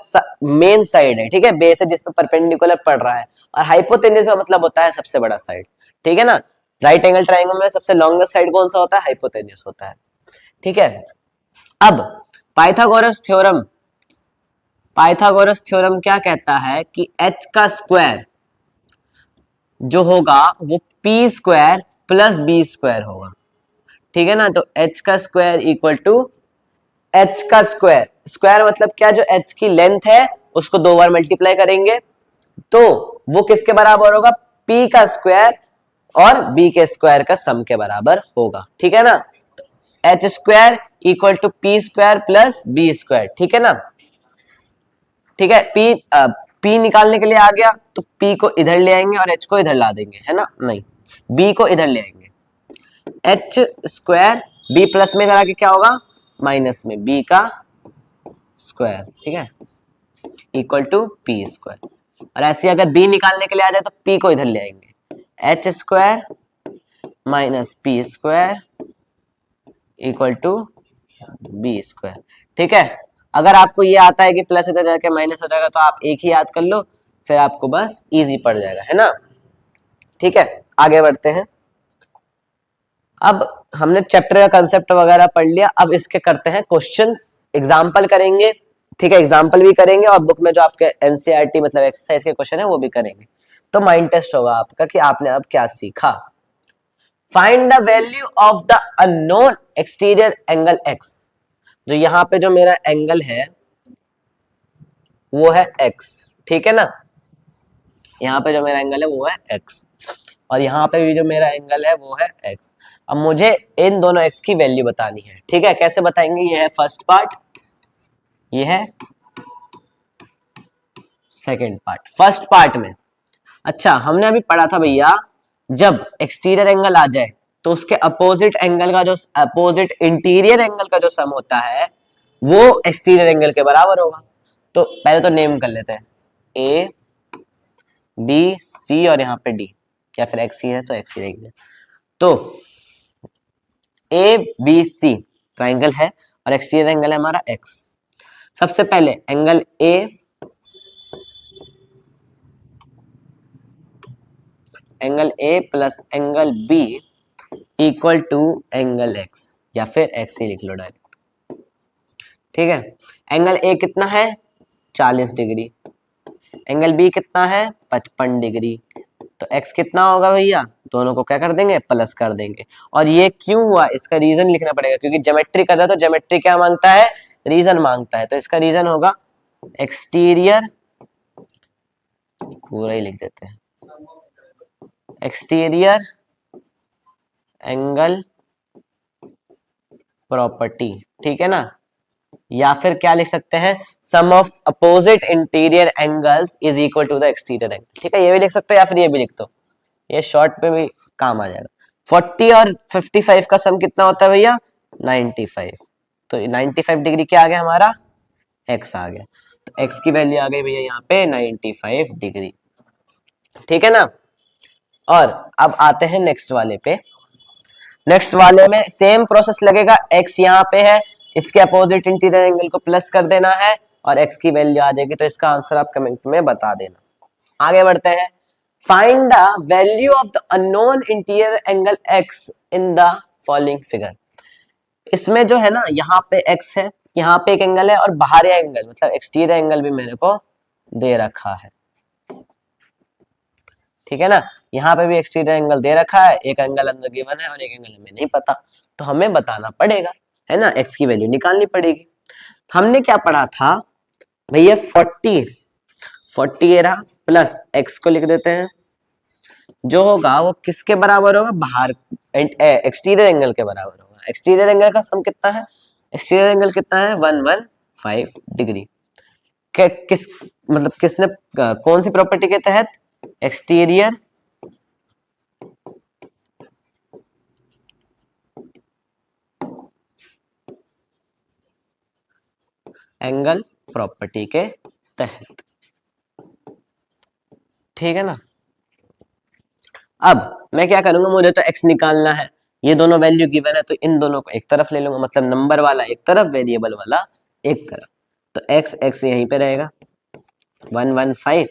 मेन साइड है। ठीक है, बेस है जिसपे परपेंडिकुलर पड़ रहा है। और हाइपोटेन्यूस का मतलब होता है सबसे बड़ा साइड। ठीक है ना, राइट एंगल ट्राइंगल में सबसे लॉन्गेस्ट साइड कौन सा होता है? हाइपोटेन्यूस होता है। ठीक है, अब पाइथागोरस थ्योरम, पाइथागोरस थ्योरम क्या कहता है कि एच का स्क्वायर जो होगा वो P square plus B square होगा। ठीक है ना, तो एच का स्क्वायर इक्वल टू एच का स्क्वायर, स्क्वायर मतलब क्या? जो एच की लेंथ है उसको 2 बार मल्टीप्लाई करेंगे तो वो किसके बराबर होगा? पी का स्क्वायर और बी के स्क्वायर का सम के बराबर होगा। ठीक है ना, तो H square equal to P square plus B square. ठीक है ना, ठीक है, पी निकालने के लिए आ गया तो पी को इधर ले आएंगे और एच को इधर ला देंगे, है ना? नहीं, बी को इधर ले आएंगे, एच स्क्वायर, बी प्लस में इधर आके क्या होगा? माइनस में बी का स्क्वायर। ठीक है, इक्वल टू पी स्क्वायर। और ऐसे अगर बी निकालने के लिए आ जाए तो पी को इधर ले आएंगे, H square minus P square equal to B square. ठीक है, अगर आपको ये आता है कि प्लस इधर जाके माइनस हो जाएगा तो आप एक ही याद कर लो, फिर आपको बस इजी पड़ जाएगा, है ना? ठीक है, आगे बढ़ते हैं। अब हमने चैप्टर का कंसेप्ट वगैरह पढ़ लिया, अब इसके करते हैं क्वेश्चंस, एग्जांपल करेंगे। ठीक है, एग्जांपल भी करेंगे और बुक में जो आपके एनसीईआरटी मतलब एक्सरसाइज के क्वेश्चन है वो भी करेंगे। तो माइंड टेस्ट होगा आपका कि आपने अब क्या सीखा। Find the value of the unknown exterior angle x. जो यहाँ पे जो मेरा एंगल है वो है x। ठीक है ना, यहाँ पे जो मेरा एंगल है वो है x और यहाँ पे भी जो मेरा एंगल है वो है x। अब मुझे इन दोनों x की वैल्यू बतानी है। ठीक है, कैसे बताएंगे? ये है फर्स्ट पार्ट, ये है सेकंड पार्ट। फर्स्ट पार्ट में अच्छा हमने अभी पढ़ा था भैया, जब एक्सटीरियर एंगल आ जाए तो उसके अपोजिट एंगल का जो अपोजिट इंटीरियर एंगल का जो सम होता है वो एक्सटीरियर एंगल के बराबर होगा। तो पहले तो नेम कर लेते हैं, ए बी सी और यहाँ पे डी, या फिर एक्स सी है तो एक्स सी रहेंगे। तो ए बी सी ट्राइंगल है और एक्सटीरियर एंगल है हमारा एक्स। सबसे पहले angle A plus angle B equal to angle X, या फिर एक्स ही लिख लो डायरेक्ट। ठीक है, एंगल ए कितना है? 40 डिग्री। एंगल बी कितना है? 55 डिग्री। तो एक्स कितना होगा भैया? दोनों को क्या कर देंगे? प्लस कर देंगे। और ये क्यों हुआ इसका रीजन लिखना पड़ेगा, क्योंकि ज्योमेट्री कर रहा है तो ज्योमेट्री क्या मांगता है? रीजन मांगता है। तो इसका रीजन होगा एक्सटीरियर, पूरा ही लिख देते हैं, एक्सटीरियर एंगल प्रॉपर्टी। ठीक है ना, या फिर क्या लिख सकते हैं? Sum of opposite interior angles is equal to the exterior angle. ठीक है, ये भी लिख सकते हो या फिर ये भी लिख दो, ये शॉर्ट पे भी काम आ जाएगा। 40 और 55 का सम कितना होता है भैया? 95। तो 95 डिग्री क्या आ गया हमारा? x आ गया। तो x की वैल्यू आ गई भैया यहाँ पे 95 डिग्री। ठीक है ना, और अब आते हैं नेक्स्ट वाले पे। नेक्स्ट वाले में सेम प्रोसेस लगेगा, x यहाँ पे है, इसके अपोजिट इंटीरियर एंगल को प्लस कर देना है और x की वैल्यू आ जाएगी, तो इसका आंसर आप कमेंट में बता देना। आगे बढ़ते हैं। Find the value of the unknown interior angle x in the following figure. इसमें जो है ना, यहाँ पे x है, यहाँ पे एक एंगल है, और बाहरी एंगल मतलब एक्सटीरियर एंगल भी मेरे को दे रखा है, ठीक है ना। यहाँ पे भी एक्सटीरियर एंगल दे रखा है, एक एंगल अंदर गिवन है और एक एंगल हमें नहीं पता, तो हमें बताना पड़ेगा, है ना, x की वैल्यू निकालनी पड़ेगी। हमने क्या पढ़ा था भैया, 40 ये रहा, प्लस x को लिख देते हैं, जो होगा वो किसके बराबर होगा, बाहर एक्सटीरियर एंगल के बराबर होगा। एक्सटीरियर एंगल का सम कितना है, एक्सटीरियर एंगल कितना है 115 डिग्री। किस मतलब किसने कौन सी प्रॉपर्टी के तहत, एक्सटीरियर एंगल प्रॉपर्टी के तहत, ठीक है ना। अब मैं क्या करूंगा, मुझे तो x निकालना है, ये दोनों वैल्यू गिवन है, तो इन दोनों को एक तरफ ले लूंगा, मतलब नंबर वाला एक तरफ, वेरिएबल वाला एक तरफ, तो x यहीं पे रहेगा 115।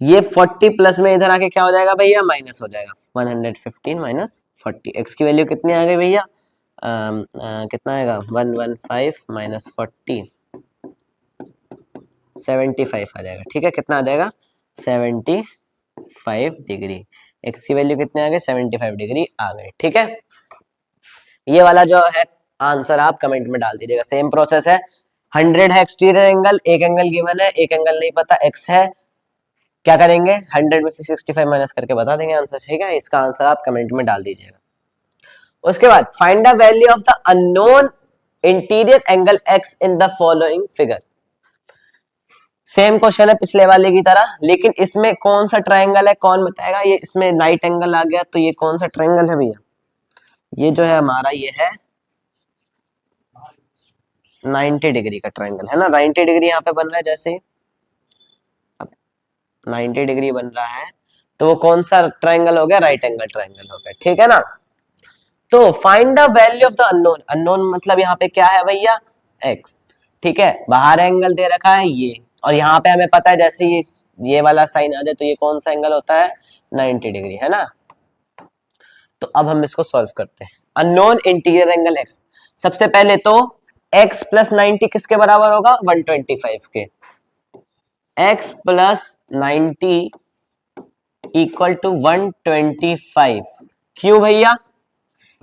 ये 40 प्लस में इधर आके क्या हो जाएगा भैया, माइनस हो जाएगा, 115 माइनस 40, x की वैल्यू कितनी आ गई भैया, कितना आएगा 115 माइनस 40, 75 आ जाएगा, ठीक है। कितना आ जाएगा 75 डिग्री, x की वैल्यू कितने आ गए 75 डिग्री आ गए, ठीक है। ये वाला जो है आंसर आप कमेंट में डाल दीजिएगा। सेम प्रोसेस है, 100 है एक्सटीरियर एंगल, एक एंगल गिवन है, एक एंगल नहीं पता, x है, क्या करेंगे 100 में से 65 माइनस करके बता देंगे आंसर, ठीक है। इसका आंसर आप कमेंट में डाल दीजिएगा। उसके बाद find the value of the unknown interior angle x in the following figure. Same question है पिछले वाले की तरह, लेकिन इसमें कौन सा ट्रायंगल है कौन बताएगा, ये इसमें नाइट एंगल आ गया, तो ये कौन सा ट्रायंगल है भैया, ये जो है हमारा ये है 90 डिग्री का ट्रायंगल, है ना। 90 डिग्री यहाँ पे बन रहा है, जैसे अब 90 डिग्री बन रहा है, तो वो कौन सा ट्रायंगल हो गया, राइट एंगल ट्रायंगल हो गया, ठीक है ना। तो find the value of the unknown, unknown मतलब यहाँ पे क्या है भैया, x, ठीक है। बाहर एंगल दे रखा है ये, और यहाँ पे हमें पता है जैसे ये वाला साइन आ जाए तो ये कौन सा एंगल होता है, 90 डिग्री, है ना। तो अब हम इसको सॉल्व करते हैं। अननोन इंटीरियर एंगल x, सबसे पहले तो x प्लस 90 किसके बराबर होगा, 125 के। x प्लस 90 इक्वल टू 125, क्यों भैया,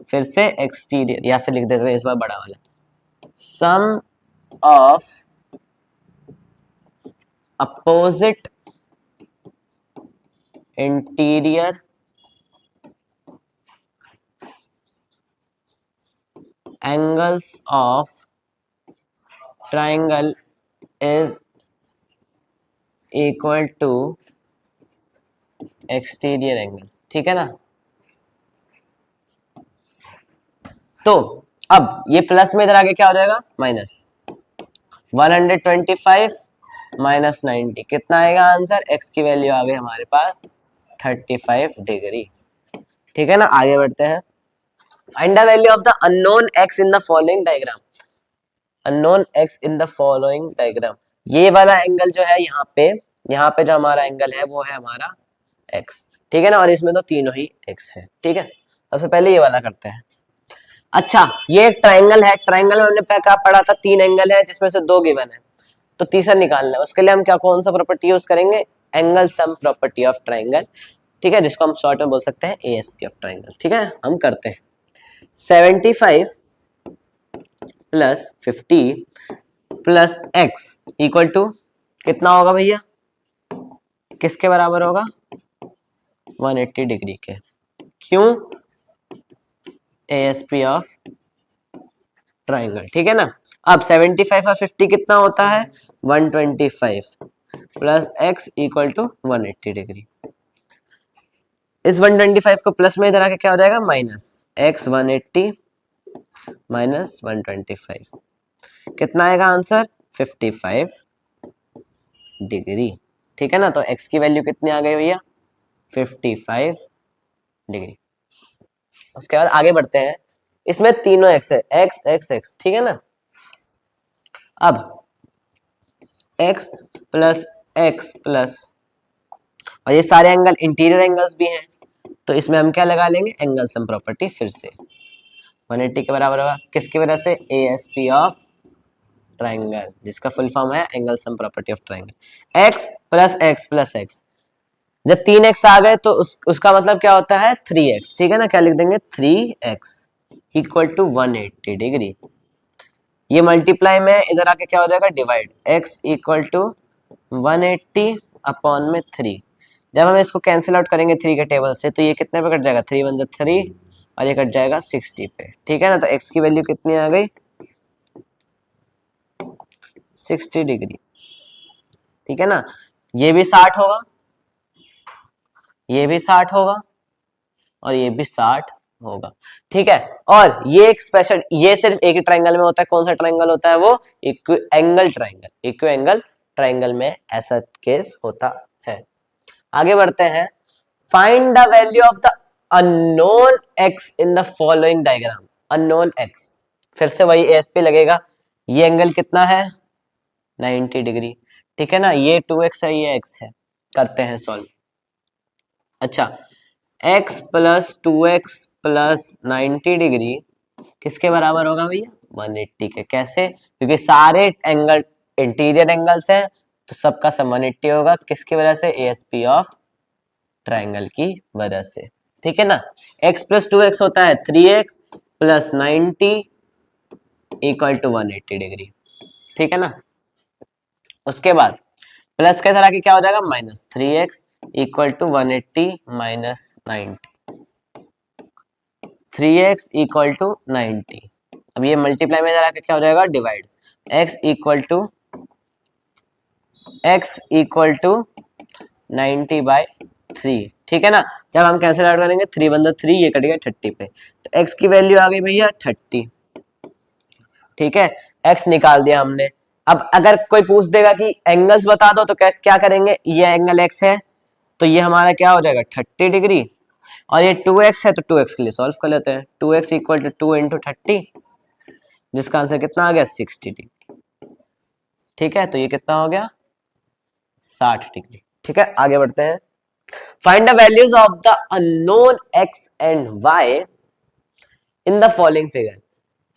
फिर से एक्सटीरियर, या फिर लिख देते हैं इस बार बड़ा वाला, sum of opposite interior angles of triangle is equal to exterior angle, ठीक है ना। तो अब ये प्लस में इधर आगे क्या हो जाएगा, माइनस 125 माइनस 90, कितना आएगा आंसर, x की वैल्यू आ गई हमारे पास 35 डिग्री, ठीक है ना। आगे बढ़ते हैं। Find the value of the unknown x in the following diagram. Unknown x in the following diagram, ये वाला एंगल जो है यहाँ पे जो हमारा एंगल है वो है हमारा x, ठीक है ना, और इसमें तो तीनों ही x है, ठीक है। सबसे पहले ये वाला करते हैं। अच्छा, ये एक ट्रायंगल है, ट्रायंगल में हमने क्या पढ़ा था, 3 एंगल है जिसमें से 2 गिवन है, तो तीसरा निकालना है। उसके लिए हम क्या कौन सा प्रॉपर्टी यूज करेंगे, angle sum property of triangle, ठीक है, जिसको हम शॉर्ट में बोल सकते हैं एएसपी ऑफ ट्रायंगल, ठीक है। हम करते हैं 75 plus 50 plus x equal to कितना होगा भैया, किसके बराबर होगा, 180 डिग्री के, क्यों, एएसपी ऑफ ट्रायंगल, ठीक है ना। अब 75 और 50 कितना होता है, 125 plus x equal to 180 degree. इस 125 को प्लस में इधर आके क्या हो जाएगा, माइनस x 180 माइनस 125, कितना आएगा आंसर 55 डिग्री, ठीक है ना। तो x की वैल्यू कितनी आ गई भैया, 55 डिग्री। उसके बाद आगे बढ़ते हैं, इसमें तीनों x है, x x x, ठीक है ना। अब एक्स प्लस एक्स प्लस, और ये सारे एंगल इंटीरियर एंगल्स भी हैं, तो इसमें हम क्या लगा लेंगे, एंगल सम प्रॉपर्टी फिर से 180 के बराबर होगा, किसकी वजह से, एएसपी ऑफ ट्राइंगल, जिसका फुल फॉर्म है angle sum property of triangle. X plus x plus x, जब 3x आ गए तो उसका मतलब क्या होता है 3x, ठीक है ना, क्या लिख देंगे 3x इक्वल टू 180 डिग्री, ये मल्टीप्लाई में इधर आके क्या हो जाएगा divide, x equal to 180 upon में 3, जब हम इसको कैंसिल आउट करेंगे 3 के टेबल से तो ये कितने पे कट जाएगा, 3 वन जा 3 और ये कट जाएगा 60 पे, ठीक है ना, तो x की वैल्यू कितनी आ गई 60 डिग्री, ठीक है ना, ये भी 60 होगा, ये भी 60 होगा और ये भी 60 होगा, ठीक है। और ये एक स्पेशल, ये सिर्फ एक ही ट्राइंगल में होता है, कौन सा ट्राइंगल होता है वो, इक्विएंगल ट्राइंगल, इक्विएंगल ट्राइंगल में ऐसा केस होता है। आगे बढ़ते हैं, find the value of the unknown x in the following diagram, unknown x, फिर से वही एएसपी लगेगा, ये एंगल कितना है 90 डिग्री, ठीक है ना, ये 2x है ये x है, करते हैं सॉल्व। अच्छा, x plus 2x plus 90 degree किसके बराबर होगा भैया 180 के, कैसे, क्योंकि सारे एंगल इंटीरियर एंगल्स हैं तो सबका सम 180 होगा, किसकी वजह से, एएसपी ऑफ ट्राइंगल की वजह से, ठीक है ना। x प्लस 2x होता है 3x plus 90 equal to 180 degree, ठीक है ना। उसके बाद प्लस के तरह की क्या हो जाएगा minus 3x equal to 180 minus 90, 3x equal to 90, अब ये मल्टीप्लाई में जरा क्या हो जाएगा divide, x equal to 90 by 3, ठीक है ना, जब हम कैंसिल आउट करेंगे 3 वन 3, ये कटेगा 30 पे, तो x की वैल्यू आ गई भैया 30, ठीक है, x निकाल दिया हमने। अब अगर कोई पूछ देगा कि एंगल्स बता दो तो क्या करेंगे, ये एंगल x है तो ये हमारा क्या हो जाएगा 30 डिग्री, और ये 2x है तो 2x के लिए सॉल्व कर लेते हैं, 2x इक्वल टू 2 इंटू 30, जिसका आंसर कितना आ गया 60 डिग्री, ठीक है, तो ये कितना हो गया 60 डिग्री, ठीक है। आगे बढ़ते हैं, find the values of the unknown x and y in the following figure,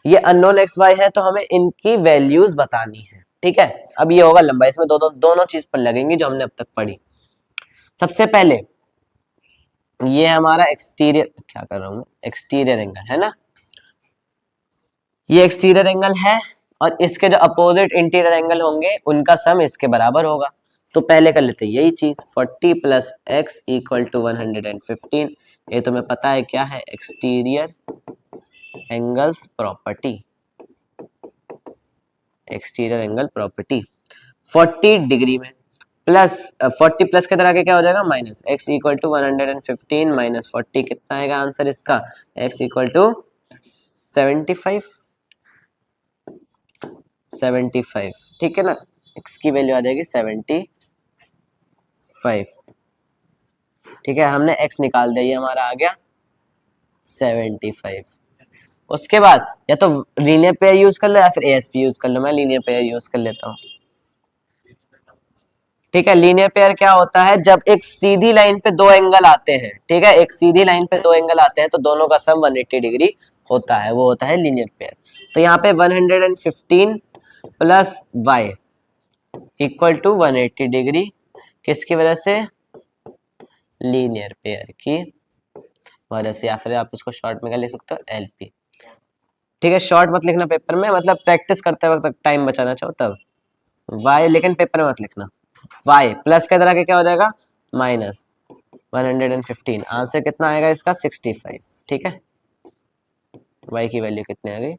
ये अननोन एक्स वाई है तो हमें इनकी वैल्यूज बतानी है, ठीक है। अब ये होगा लंबा, इसमें दोनों चीज पर लगेंगी जो हमने अब तक पढ़ी। सबसे पहले ये हमारा एक्सटीरियर, क्या कर रहा हूं मैं, एक्सटीरियर एंगल है ना, ये एक्सटीरियर एंगल है और इसके जो अपोजिट इंटीरियर एंगल होंगे उनका सम इसके बराबर होगा, तो पहले कर लेते हैं यही चीज, 40 प्लस एक्स इक्वल टू 115, ये तुम्हें पता है क्या है, exterior angles property, exterior angle property 40 degree में प्लस 40 प्लस के तरह के क्या हो जाएगा minus, x equal to 115 minus 40, कितना आएगा आंसर इसका, x इक्वल टू 75, ठीक है ना, x की वैल्यू आ जाएगी 75, ठीक है, हमने x निकाल दिया, ये हमारा आ गया 75। उसके बाद या तो लीनियर पेयर यूज कर लो या फिर एएसपी यूज कर लो, मैं लीनियर पेयर यूज कर लेता हूँ, ठीक है। लीनियर पेयर क्या होता है, जब एक सीधी लाइन पे दो एंगल आते हैं, ठीक है, एक सीधी लाइन पे दो एंगल आते हैं तो दोनों का सम 180 डिग्री होता है, वो होता है लीनियर पेयर। तो यहाँ पे 115 plus y equal to 180 degree, किसकी वजह से, लीनियर पेयर की वजह से, या फिर आप इसको शॉर्ट में क्या लिख सकते हो एलपी, ठीक है। शॉर्ट मत लिखना पेपर में, मतलब प्रैक्टिस करते वक्त टाइम बचाना चाहो तब, y लेकिन पेपर में मत लिखना, y प्लस के तरह के क्या हो जाएगा माइनस 115, आंसर कितना आएगा इसका 65, ठीक है, y की वैल्यू कितनी आ गई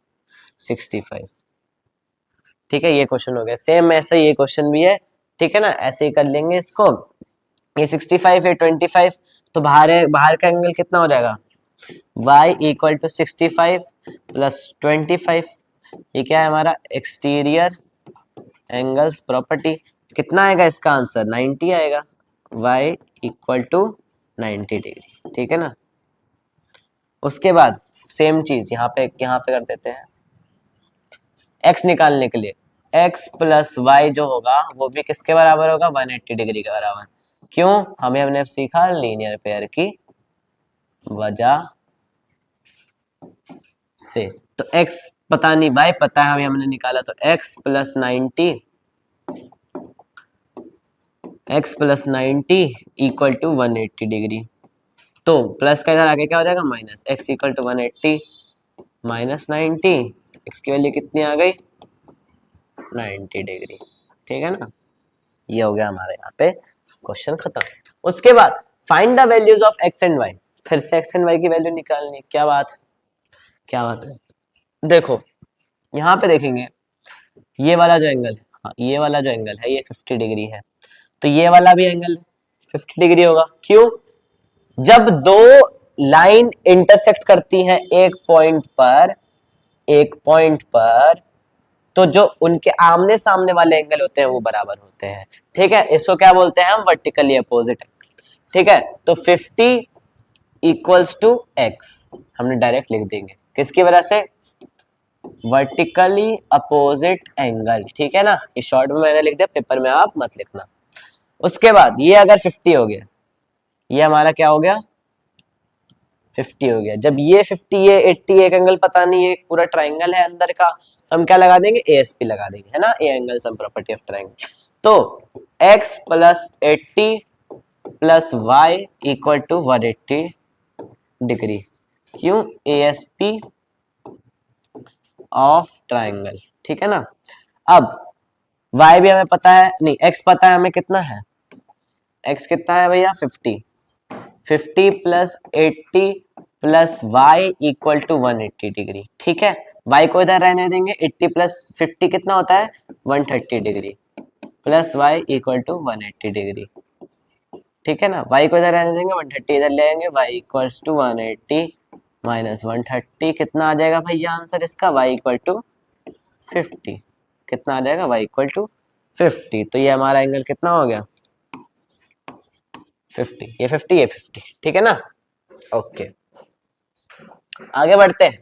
65, ठीक है। ये क्वेश्चन हो गया, सेम ऐसे ये क्वेश्चन भी है, ठीक है ना, ऐसे ही कर लेंगे इसको, ये 65 है 25, तो बाहर का एंगल कितना हो जाएगा, y इक्वल टू 65 प्लस 25, ये क्या है हमारा एक्सटीरियर एंगल्स प्रॉपर्टी, कितना आएगा इसका आंसर 90 आएगा, y इक्वल टू 90 डिग्री, ठीक है ना। उसके बाद सेम चीज यहाँ पे कर देते हैं, x निकालने के लिए x प्लस वाई जो होगा वो भी किसके बराबर होगा, 180 डिग्री के बराबर। क्यों, हमने सीखा लीनियर पेयर की वजह से। तो x पता नहीं, y पता है, हमने निकाला, तो x plus 90 equal to 180 degree. तो प्लस का इधर आगे क्या हो जाएगा, minus, x equal to 180 minus 90, x की वैल्यू कितनी आ गई, 90 डिग्री। ठीक है ना, ये हो गया हमारे यहाँ पे क्वेश्चन खत्म। उसके बाद find the values of x and y, फिर से x एंड y की वैल्यू निकालनी। क्या बात है, क्या बात है, देखो यहाँ पे देखेंगे, ये वाला जो एंगल है, हाँ ये वाला जो एंगल है ये 50 डिग्री है, तो ये वाला भी एंगल 50 डिग्री होगा। क्यों, जब दो लाइन इंटरसेक्ट करती हैं एक पॉइंट पर, तो जो उनके आमने सामने वाले एंगल होते हैं वो बराबर होते हैं। ठीक है, इसको क्या बोलते हैं हम, वर्टिकली अपोजिट एंगल। ठीक है, तो 50 इक्वल्स टू x हमने डायरेक्ट लिख देंगे, किसकी वजह से, वर्टिकली अपोजिट एंगल। ठीक है ना, ये शॉर्ट में मैंने लिख दिया, पेपर में आप मत लिखना। उसके बाद ये अगर 50 हो गया, ये हमारा क्या हो गया, 50 हो गया। जब ये 50 ये 80, एक एंगल पता नहीं, ये पूरा ट्राइंगल है अंदर का, तो हम क्या लगा देंगे, ASP लगा देंगे, है ना, a angle sum property of triangle. तो x plus 80 plus Y equal to 180 degree. क्यों, ASP ऑफ ट्राइंगल। ठीक है ना, अब y भी हमें पता है, नहीं x पता है हमें कितना है, x कितना है भैया, 50 plus 80 plus Y equal to 180 degree. ठीक है, y को इधर रहने देंगे, 80 प्लस 50 कितना होता है, 130 degree, plus y equal to 180 degree. ठीक है ना, y को इधर रहने देंगे, 130 इधर ले आएंगे, y इक्वल्स टू 180 माइनस 130 कितना आ जाएगा भैया आंसर इसका, y इक्वल टू 50। कितना आ जाएगा, y इक्वल टू 50। तो ये हमारा एंगल कितना हो गया, 50, ये 50 ये 50। ठीक है ना, ओके आगे बढ़ते हैं।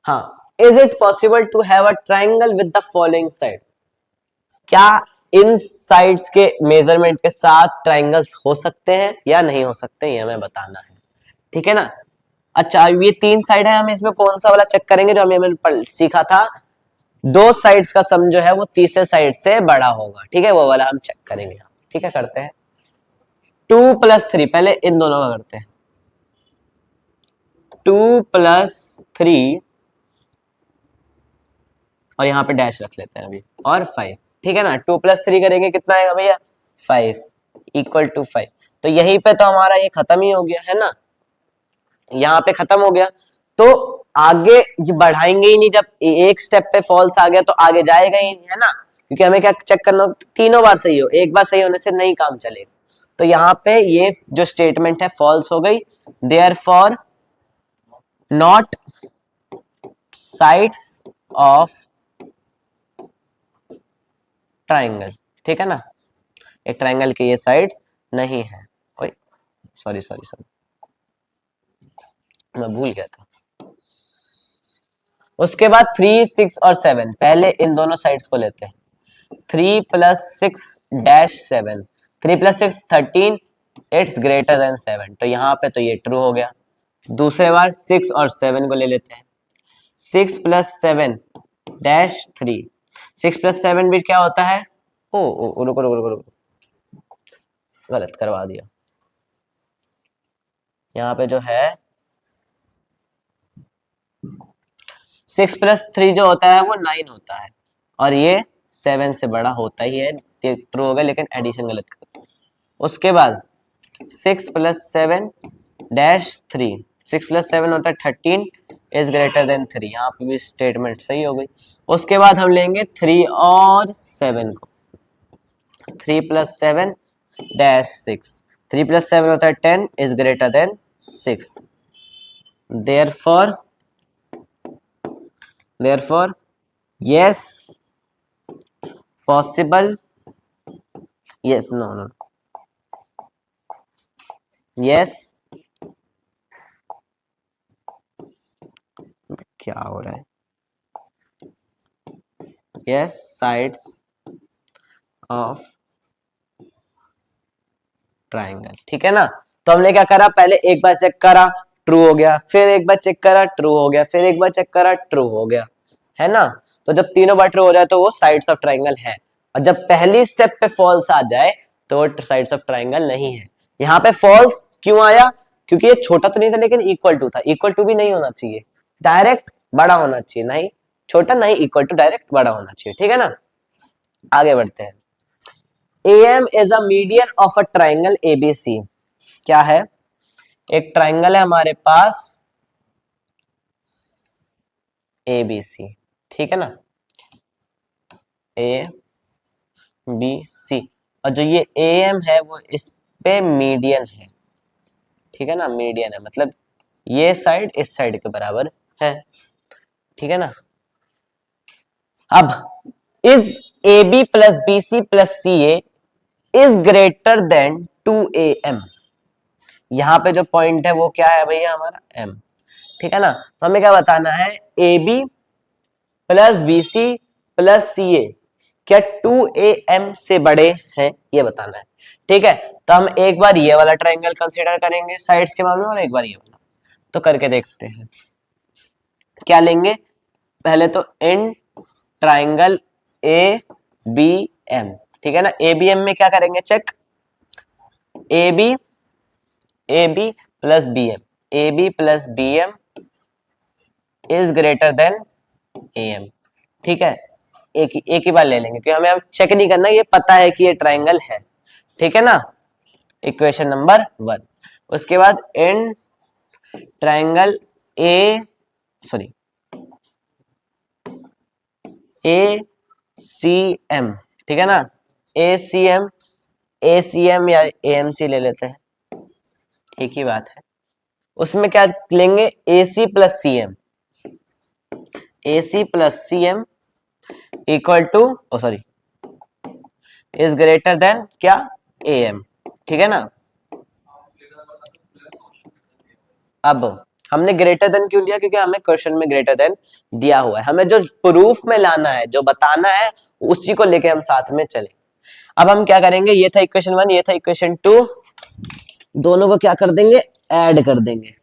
हाँ, is it possible to have a triangle with the following side, क्या इन साइड्स के मेजरमेंट के साथ ट्राइंगल्स हो सकते हैं या नहीं हो सकते, ये हमें बताना है। ठीक है ना, अच्छा ये 3 साइड है, हम इसमें कौन सा वाला चेक करेंगे, जो हमें सीखा था, दो साइड्स का सम जो है वो तीसरे साइड से बड़ा होगा। ठीक है, वो वाला हम चेक करेंगे। ठीक है, करते हैं 2 प्लस 3, पहले इन दोनों का करते हैं, 2 प्लस 3 और यहाँ पे डैश रख लेते हैं अभी, और 5। ठीक है ना, 2 प्लस 3 करेंगे कितना आएगा भैया, 5 इक्वल टू 5। तो यहीं पे तो हमारा ये खत्म ही हो गया है ना, यहाँ पे खत्म हो गया, तो आगे ये बढ़ाएंगे ही नहीं, जब एक स्टेप पे फॉल्स आ गया तो आगे जाएगा ही नहीं, है ना, क्योंकि हमें क्या चेक करना, तीनों बार सही हो, एक बार सही होने से नहीं काम चलेगा। तो यहाँ पे ये जो स्टेटमेंट है फॉल्स हो गई, therefore not sides of triangle. ठीक है ना, एक ट्राइंगल के ये साइड्स नहीं है। ओए सॉरी सॉरी सॉरी, मैं भूल गया था। उसके बाद 3, 6 और 7, पहले इन दोनों साइड्स को लेते हैं, 3 plus 6 dash 7, 3 plus 6 13, it's greater than 7, तो यहाँ पे तो ये ट्रू हो गया। दूसरे बार 6 और 7 को ले लेते हैं, 6 प्लस 7 डैश 3, 6 प्लस 7 भी क्या होता है, ओ रुको रुको रुको रुको, गलत करवा दिया। यहाँ पे जो है 6 प्लस 3 जो होता है वो 9 होता है, और ये 7 से बड़ा होता ही है, ट्रू हो गया, लेकिन एडिशन गलत कर। उसके बाद 6 प्लस 7 डैश 3, 6 प्लस 7 होता है 13, इज ग्रेटर देन 3, यहाँ पे भी स्टेटमेंट सही हो गई। उसके बाद हम लेंगे 3 और 7 को, 3 प्लस 7 डैश 6, 3 प्लस 7 होता है 10, is greater then 6, therefore yes possible, yes no yes, क्या हो रहा है, यस साइड्स ऑफ ट्राइंगल, ठीक है ना। तो हमने क्या करा, पहले एक बार चेक करा ट्रू हो गया, फिर एक बार चेक करा ट्रू हो गया, फिर एक बार चेक करा ट्रू हो गया, है ना। तो जब तीनों बार ट्रू हो जाए तो वो साइड्स ऑफ ट्राइंगल है, और जब पहली स्टेप पे फॉल्स आ जाए तो वो साइड्स ऑफ ट्राइंगल नहीं है। यहाँ पे फॉल्स क्यों आया, क्योंकि ये छोटा तो नहीं था लेकिन इक्वल टू था। इक्वल टू भी नहीं होना चाहिए, डायरेक्ट बड़ा होना चाहिए, नहीं छोटा नहीं इक्वल टू, डायरेक्ट बड़ा होना चाहिए, ठीक है ना। आगे बढ़ते हैं। AM is a median of a triangle ABC। क्या है, एक ट्राइंगल है हमारे पास ABC, ठीक है ना, ABC, और जो ये AM है वो इस पे मीडियन है, ठीक है ना, मीडियन है, मतलब ये साइड इस साइड के बराबर है, ठीक है ना। अब is AB plus BC plus CA is greater then 2AM। यहां पे जो पॉइंट है वो क्या है भैया, हमारा M, ठीक है ना। तो हमें क्या बताना है, AB plus BC plus CA क्या 2AM से बड़े हैं, ये बताना है, ठीक है। तो हम एक बार ये वाला ट्राइंगल कंसीडर करेंगे साइड्स के मामले में, और एक बार ये वाला, तो करके देखते हैं। क्या लेंगे, पहले तो इन ट्राइंगल ABM, ठीक है ना। ABM में क्या करेंगे, check AB plus BM, AB plus BM is greater than AM, ठीक है। एक ही बार ले लेंगे क्योंकि हमें अब चेक नहीं करना, ये पता है कि ये ट्राइंगल है, ठीक है ना। Equation number 1। उसके बाद इन ट्राइंगल ACM, ठीक है ना, ACM या AMC ले लेते हैं, एक ही बात है। उसमें क्या लेंगे, AC plus CM, AC plus CM equal two is greater then क्या, AM, ठीक है ना। अब हमने ग्रेटर देन क्यों लिया, क्योंकि हमें क्वेश्चन में ग्रेटर देन दिया हुआ है, हमें जो प्रूफ में लाना है, जो बताना है, उसी को लेके हम साथ में चले। अब हम क्या करेंगे, ये था इक्वेशन 1, ये था इक्वेशन 2, दोनों को क्या कर देंगे, ऐड कर देंगे,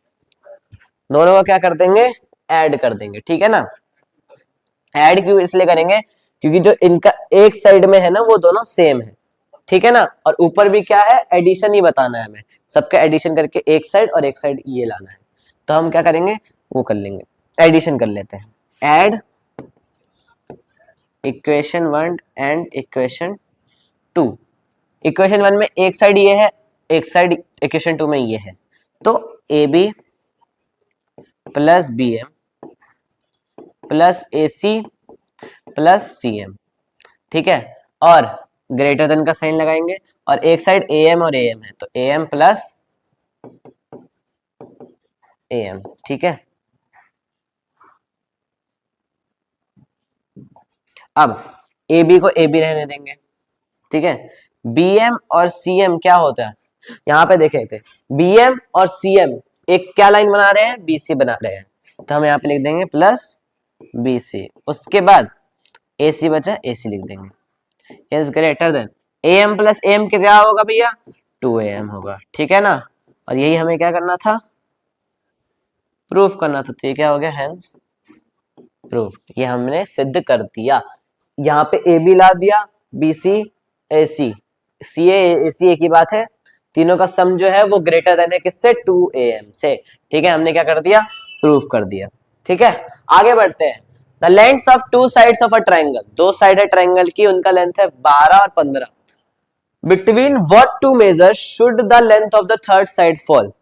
दोनों को क्या कर देंगे, ऐड कर देंगे, ठीक है ना। ऐड क्यों इसलिए करेंगे, क्योंकि जो इनका एक साइड में है ना वो दोनों सेम है, ठीक है ना, और ऊपर भी क्या है, एडिशन ही बताना है हमें, सबका एडिशन करके एक साइड और एक साइड ये लाना है। तो हम क्या करेंगे, वो कर लेंगे, एडिशन कर लेते हैं। Add equation 1 and equation 2। Equation 1 में एक साइड ये है, एक साइड इक्वेशन 2 में ये है, तो AB plus BM plus AC plus CM, ठीक है, और ग्रेटर देन का साइन लगाएंगे, और एक साइड AM और AM है तो AM प्लस AM, ठीक है। अब AB को AB रहने देंगे, ठीक है। BM और CM क्या होता है, यहाँ पे देखे थे, BM और CM एक क्या लाइन बना रहे हैं, BC बना रहे हैं, तो हम यहाँ पे लिख देंगे प्लस BC, उसके बाद AC बचा, AC लिख देंगे, is greater than AM plus AM क्या होगा भैया, 2AM होगा, ठीक है ना। और यही हमें क्या करना था, प्रूफ करना था, तो ये क्या हो गया, हेंस प्रूफ, ये हमने सिद्ध कर दिया। यहाँ पे AB ला दिया, BC AC, CA AC एक ही बात है, तीनों का सम जो है वो ग्रेटर देन है किससे, 2AM से, ठीक है, हमने क्या कर दिया, प्रूफ कर दिया, ठीक है। आगे बढ़ते हैं। The lengths of two sides of a triangle, दो साइड है ट्राइंगल की, उनका लेंथ है 12 और 15। Between what two measure should the length of the third side fall,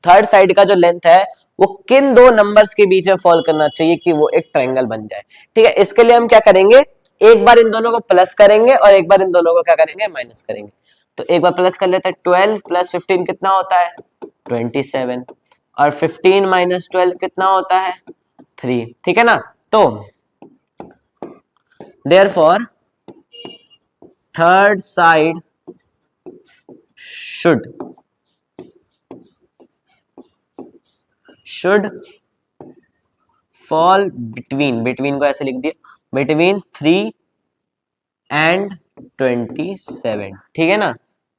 third side का जो लेंथ है वो किन दो नंबर्स के बीच में फॉल करना चाहिए कि वो एक ट्राइंगल बन जाए, ठीक है। इसके लिए हम क्या करेंगे, एक बार इन दोनों को प्लस करेंगे और एक बार इन दोनों को क्या करेंगे, माइनस करेंगे। तो एक बार प्लस कर लेते हैं, 12 प्लस 15 कितना होता है, 27, और 15 माइनस 12 कितना होता है, 3, ठीक है ना। तो therefore third side should fall between को ऐसे लिख दिया, between 3 एंड 27, ठीक है ना,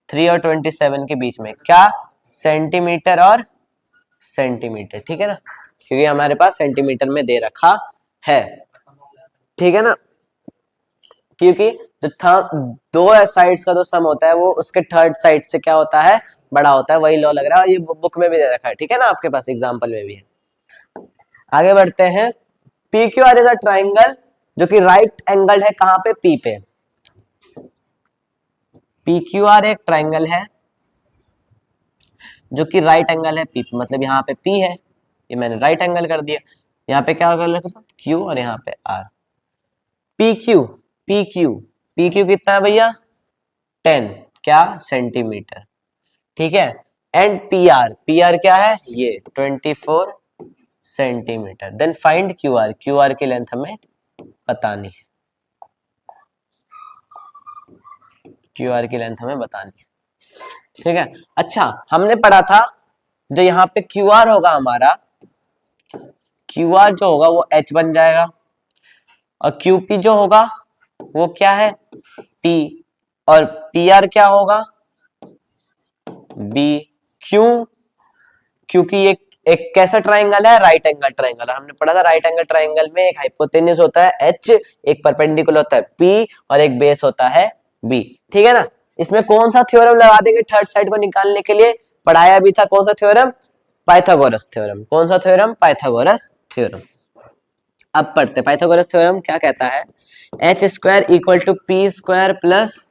3 और 27 के बीच में क्या, सेंटीमीटर और सेंटीमीटर, ठीक है ना, क्योंकि हमारे पास सेंटीमीटर में दे रखा है, ठीक है ना, क्योंकि जो दो साइड्स का जो सम होता है वो उसके थर्ड साइड से क्या होता है, बड़ा होता है, वही लॉ लग रहा है, ये बुक में भी दे रखा है, ठीक है ना, आपके पास एग्जाम्पल में भी है। आगे बढ़ते हैं, P Q R is a triangle जो कि राइट एंगल है कहां पे, पी पे। पी क्यू आर एक ट्राइंगल है जो कि राइट एंगल है पी पे, मतलब यहाँ पे पी है, ये मैंने राइट एंगल कर दिया, यहाँ पे क्या कर रखा था, क्यू, और यहाँ पे R. P Q, P Q, P Q कितना है भैया, 10 क्या, सेंटीमीटर, ठीक है, and P R, P R क्या है, ये 24 centimetre. Then find Q R, Q R की लेंथ हमें बतानी है, क्यू आर की लेंथ हमें बतानी है, ठीक है। अच्छा, हमने पढ़ा था जो यहाँ पे क्यू आर होगा हमारा, क्यू आर जो होगा वो एच बन जाएगा, और क्यू पी जो होगा वो क्या है, पी, और पी आर क्या होगा, बी। क्यों, क्योंकि ये एक कैसा ट्राइंगल है, राइट एंगल ट्राइंगल, हमने पढ़ा था राइट एंगल ट्राइंगल में एक हाइपोटेन्यूज होता है एच, एक परपेंडिकुलर होता है पी, और एक बेस होता है बी, ठीक है ना। इसमें कौन सा थ्योरम लगा देंगे थर्ड साइड को निकालने के लिए, पढ़ाया भी था, कौन सा थ्योरम, पाइथागोरस थ्योरम। कौन सा थ्योरम, पाइथागोरस थ्योरम। अब पढ़ते, पाइथागोरस थ्योरम क्या कहता है, H square equal to P square plus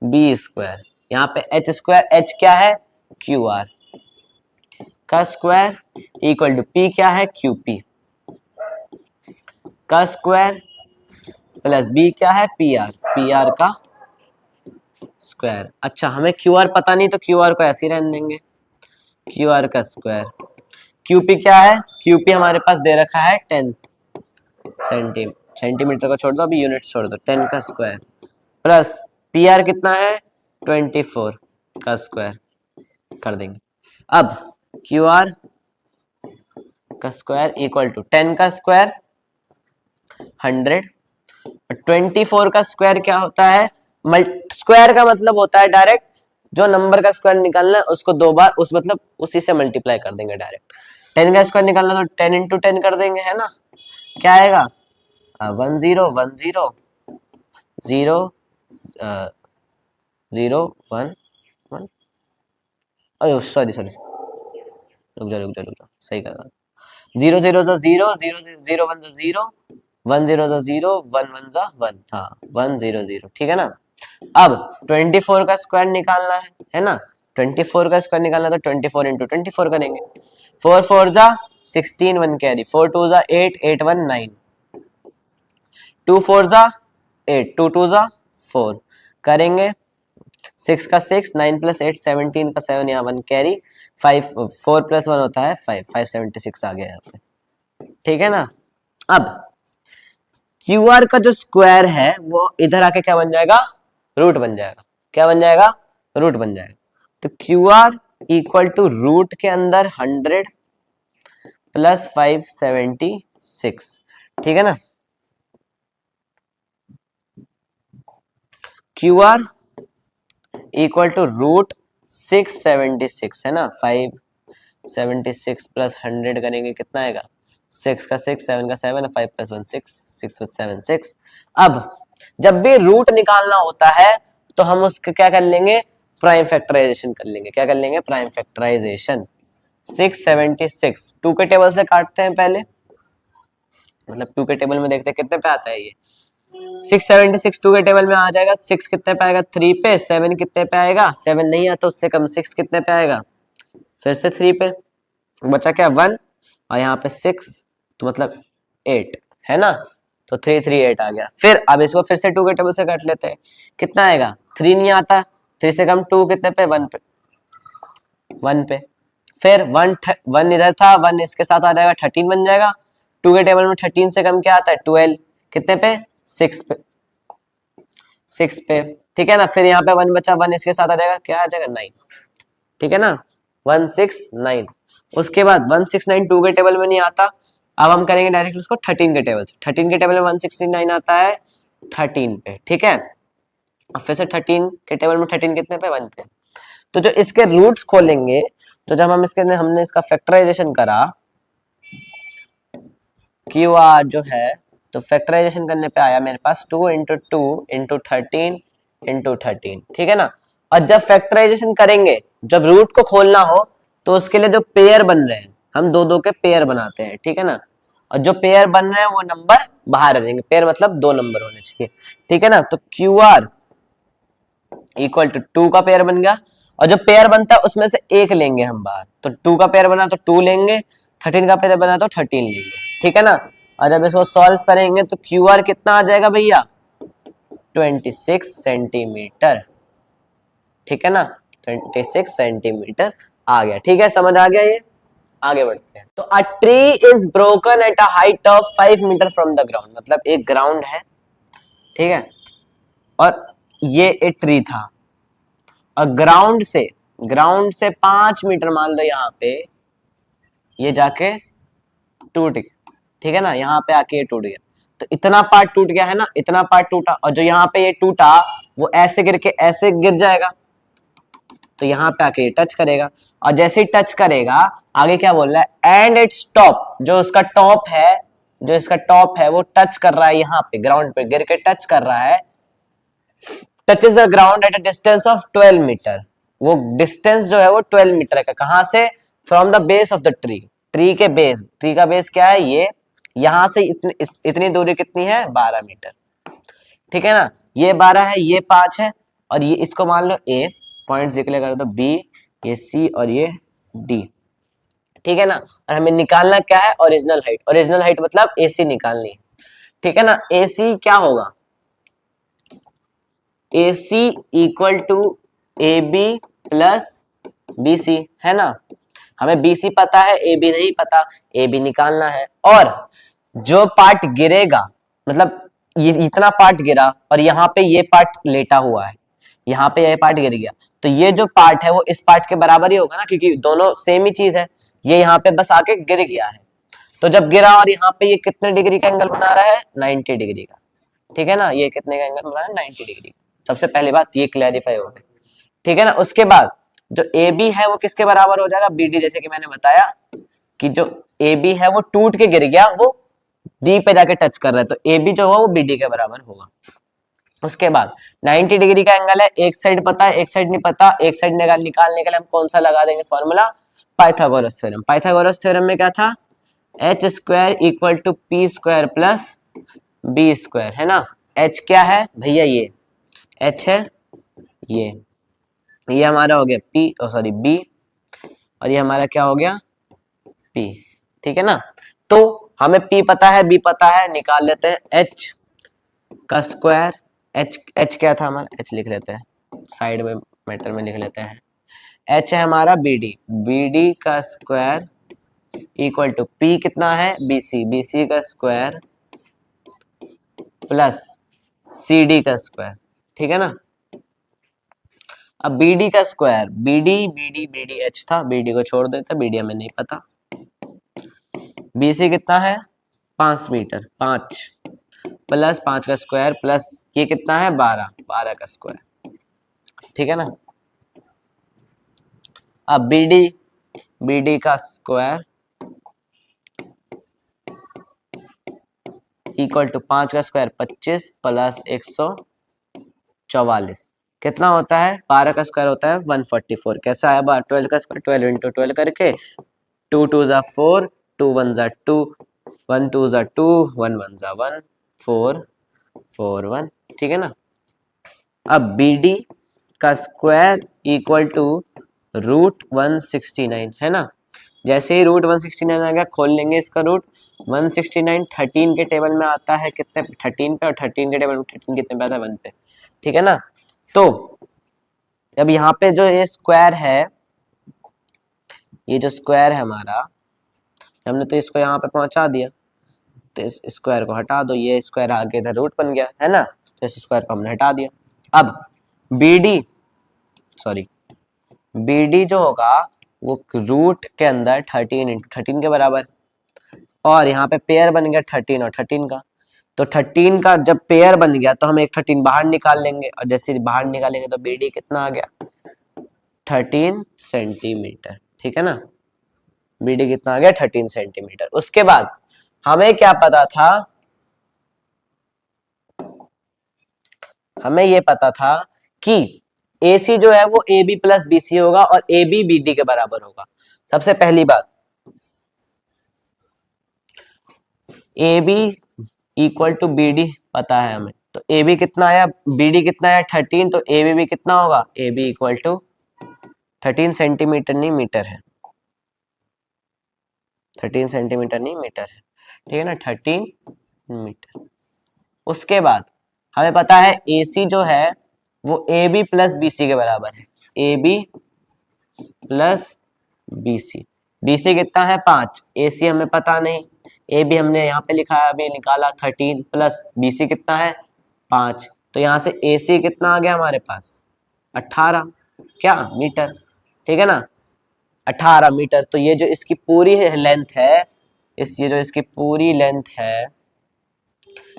B square, यहाँ पे एच स्क्वायर, एच क्या है, क्यू आर का स्क्वायर, इक्वल टू पी क्या है, क्यू पी का स्क्वायर, प्लस बी क्या है, पी आर का स्क्वायर। अच्छा, हमें क्यू आर पता नहीं तो क्यू आर को ऐसे ही रहने देंगे, क्यू आर का स्क्वायर, क्यू पी क्या है, क्यू पी हमारे पास दे रखा है 10 सेंटीमीटर को छोड़ दो, अभी यूनिट छोड़ दो, 10 का स्क्वायर, प्लस पी आर कितना है, 24 का स्क्वायर कर देंगे। अब क्यू आर का स्क्वायर इक्वल टू 10 का स्क्वायर 100, 24 का स्क्वायर क्या होता है, स्क्वायर का मतलब होता है डायरेक्ट जो नंबर का स्क्वायर निकालना है उसको दो बार उस मतलब उसी से मल्टीप्लाई कर देंगे डायरेक्ट। 10 का स्क्वायर निकालना तो 10 इंटू 10 कर देंगे, है ना, क्या आएगा, 1 0 1 0 0 0 1 1, अरे सॉरी सॉरी, रुक जा, सही कर रहा, 0 0 0 0 0 1 0 1 0 0 1 1 1, हाँ 1 0 0, ठीक है ना। अब 24 का स्क्वायर निकालना है ना, 24 का स्क्वायर निकालना तो 24 इंटू 24 करेंगे, 4 4 जा 16 1 कैरी, 4 2 जा 8 8 1 9, 2 4 जा 8 2 2 जा 4 करेंगे, 6 का 6 9 प्लस 8 17 का 7 यहाँ 1 कैरी, 5 4 प्लस 1 होता है 5 576 आ गया यहाँ पे, ठीक है ना। अब क्यू आर का जो स्क्वायर है वो इधर आके क्या बन जाएगा, रूट बन जाएगा, क्या बन जाएगा, रूट बन जाएगा, तो Q R equal to root के अंदर 100 प्लस 576, ठीक है ना। Q R equal to root 676 है ना, 576 प्लस 100 करेंगे कितना आएगा, 6 का 6 7 का 7 5 प्लस 1 6 6 7 6। अब जब भी रूट निकालना होता है तो हम उसका क्या कर लेंगे, प्राइम फैक्टराइजेशन कर लेंगे, क्या कर लेंगे, प्राइम फैक्टराइजेशन। 676 टू के टेबल से काटते हैं पहले, मतलब टू के टेबल में देखते हैं कितने पे आता है ये, 676 टू के टेबल में आ जाएगा, 6 कितने पे आएगा, 3 पे, 7 कितने पे आएगा, 7 नहीं आता उससे कम, 6 कितने पे आएगा, फिर से 3 पे, बचा क्या 1, और यहाँ पे 6 तो मतलब 8 है ना, तो 3 3 8 आ गया। फिर अब इसको फिर से टू के टेबल से काट लेते हैं, कितना आएगा, 3 नहीं आता, 3 से कम 2 कितने पे, 1 पे, 1 पे, फिर 1 इधर था, 1 इसके साथ आ जाएगा 13 बन जाएगा, टू के टेबल में 13 से कम क्या आता है, 12, कितने पे, 6 पे, 6 पे, ठीक है ना। फिर यहाँ पे 1 बचा, 1 इसके साथ आ जाएगा, क्या आ जाएगा 9, ठीक है ना, 169। उसके बाद 169 टू के टेबल में नहीं आता, अब हम करेंगे डायरेक्ट उसको 13 के टेबल से, 13 के टेबल में 169 आता है 13 पे, ठीक है। अब फिर से 13 के टेबल में 13 कितने पे 1 पे, तो जो इसके रूट्स खोलेंगे, तो जब हम इसके हमने इसका फैक्टराइजेशन करा क्यू आर जो है, तो फैक्टराइजेशन करने पे आया मेरे पास 2 इंटू 2 इंटू 13 इंटू 13, ठीक है ना। और जब फैक्टराइजेशन करेंगे, जब रूट को खोलना हो, तो उसके लिए जो पेयर बन रहे हैं, हम दो दो के पेयर बनाते हैं, ठीक है ना। और जो पेयर बन रहे हैं वो नंबर बाहर आ जाएंगे, पेयर मतलब 2 नंबर होने चाहिए, ठीक है ना। तो क्यू आर इक्वल टू 2 का पेयर बन गया, और जो पेयर बनता है उसमें से एक लेंगे हम बाहर, तो 2 का पेयर बना तो 2 लेंगे, 13 का पेयर बना तो 13 लेंगे, ठीक है ना। और जब इसको सॉल्व करेंगे तो क्यू आर कितना आ जाएगा भैया, 26 सेंटीमीटर, ठीक है ना, 26 सेंटीमीटर आ गया, ठीक है, समझ आ गया ये। आगे बढ़ते हैं। तो a tree is broken at a height of 5 metre from the ground, मतलब एक ग्राउंड है, ठीक है, और ये एक ट्री था, और ग्राउंड से 5 मीटर मान लो यहाँ पे ये जाके टूट गया, ठीक है ना, यहाँ पे आके ये टूट गया, तो इतना पार्ट टूट गया है ना, इतना पार्ट टूटा, और जो यहाँ पे ये टूटा वो ऐसे गिर के ऐसे गिर जाएगा, तो यहाँ पे आके ये टच करेगा, और जैसे ही टच करेगा आगे क्या बोल रहा है, एंड इट्स टॉप, जो उसका टॉप है, जो इसका टॉप है वो टच कर रहा है, यहाँ पे ग्राउंड पे गिर के टच कर रहा है, touches the ground at a distance of 12 metre, वो डिस्टेंस जो है वो 12 मीटर का, कहां से, from the base of the tree, tree के बेस, ट्री का बेस क्या है ये, यहां से इतनी दूरी कितनी है, 12 मीटर, ठीक है ना। ये 12 है, ये 5 है, और ये इसको मान लो ए, पॉइंट निकले कर दो बी, ये सी और ये डी, ठीक है ना। और हमें निकालना क्या है, ओरिजिनल हाइट, ओरिजिनल हाइट मतलब एसी निकालनी है, ठीक है ना। एसी क्या होगा, AC equal to A B plus B C, है ना। हमें BC पता है, AB नहीं पता, AB निकालना है, और जो पार्ट गिरेगा, मतलब ये इतना पार्ट गिरा और यहाँ पे ये पार्ट लेटा हुआ है, यहाँ पे ये पार्ट गिर गया, तो ये जो पार्ट है वो इस पार्ट के बराबर ही होगा ना, क्योंकि दोनों सेम ही चीज है, ये यहाँ पे बस आके गिर गया है, तो जब गिरा और यहाँ पे ये कितने डिग्री का एंगल बना रहा है, 90 डिग्री का, ठीक है ना, ये कितने का एंगल बना रहा है, 90 डिग्री। सबसे पहली बात ये क्लैरिफाई हो गई, ठीक है ना। उसके बाद जो ए बी है वो किसके बराबर हो जाएगा, BD, जैसे कि मैंने बताया कि जो ए बी है वो टूट के गिर गया, वो डी पे जाके टच कर रहा है, तो ए बी जो होगा वो BD के बराबर होगा। उसके बाद 90 डिग्री का एंगल है, एक साइड पता है एक साइड नहीं पता, एक साइड निकालने के लिए हम कौन सा लगा देंगे formula, Pythagoras theorem. Pythagoras theorem में क्या था, H square equal to P square plus B square, है ना। एच क्या है भैया, ये एच है, ये हमारा हो गया पी, सॉरी बी, और ये हमारा क्या हो गया, पी, ठीक है ना। तो हमें पी पता है, बी पता है, निकाल लेते हैं एच का स्क्वायर, एच क्या था हमारा, एच लिख लेते हैं साइड में, मैटर में लिख लेते हैं, एच है हमारा बी डी का स्क्वायर इक्वल टू पी कितना है, बी सी का स्क्वायर प्लस सी डी का स्क्वायर, ठीक है ना। अब BD का स्क्वायर, BD एच था, BD को छोड़ देते, BD हमें नहीं पता, BC कितना है 5 मीटर, 5 प्लस 5 का स्क्वायर प्लस ये कितना है 12 का स्क्वायर, ठीक है ना। अब BD का स्क्वायर इक्वल टू 5 का स्क्वायर 25 प्लस 144, कितना होता है, 12 का स्क्वायर होता है 144, कैसा है 12 का स्क्वायर, 12 इंटू 12 करके, 2 2 जा 4, 2 1 जा 2, 1 2 जा 2, 1 1 जा 1, 4 4 1, ठीक है ना। अब BD का स्क्वायर इक्वल टू रूट 169, है ना। जैसे ही रूट 169 आ गया, खोल लेंगे इसका रूट, 169 13 के टेबल में आता है कितने, 13 पे, और 13 के टेबल में 13 कितने पे आता है, 1 पे, ठीक है ना। तो अब यहाँ पे जो ये स्क्वायर है, ये जो स्क्वायर है हमारा, हमने तो इसको यहाँ पे पहुंचा दिया, तो इस स्क्वायर को हटा दो, ये स्क्वायर आगे इधर रूट बन गया, है ना, तो इस स्क्वायर को हमने हटा दिया। अब BD जो होगा वो रूट के अंदर 13 इंटू 13 के बराबर, और यहाँ पे पेयर बन गया 13 और 13 का, तो 13 का जब पेयर बन गया तो हम एक 13 बाहर निकाल लेंगे, और जैसे बाहर निकालेंगे तो BD कितना आ गया 13 सेंटीमीटर। ठीक है ना, BD कितना आ गया 13 सेंटीमीटर। उसके बाद हमें क्या पता था, हमें ये पता था कि AC जो है वो AB प्लस BC होगा और AB BD के बराबर होगा। सबसे पहली बात, AB इक्वल टू BD पता है हमें, तो AB कितना आया, BD कितना आया 13, तो AB भी कितना होगा, AB इक्वल टू 13 सेंटीमीटर नहीं मीटर है, 13 सेंटीमीटर नहीं मीटर है, ठीक है ना, 13 मीटर। उसके बाद हमें पता है AC जो है वो AB प्लस BC के बराबर है, AB प्लस BC। BC कितना है 5, AC हमें पता नहीं, AB हमने यहाँ पे लिखा है अभी निकाला 13 प्लस BC कितना है 5, तो यहाँ से AC कितना आ गया हमारे पास 18 क्या मीटर, ठीक है ना 18 मीटर। तो ये जो इसकी पूरी लेंथ है, ये जो इसकी पूरी लेंथ है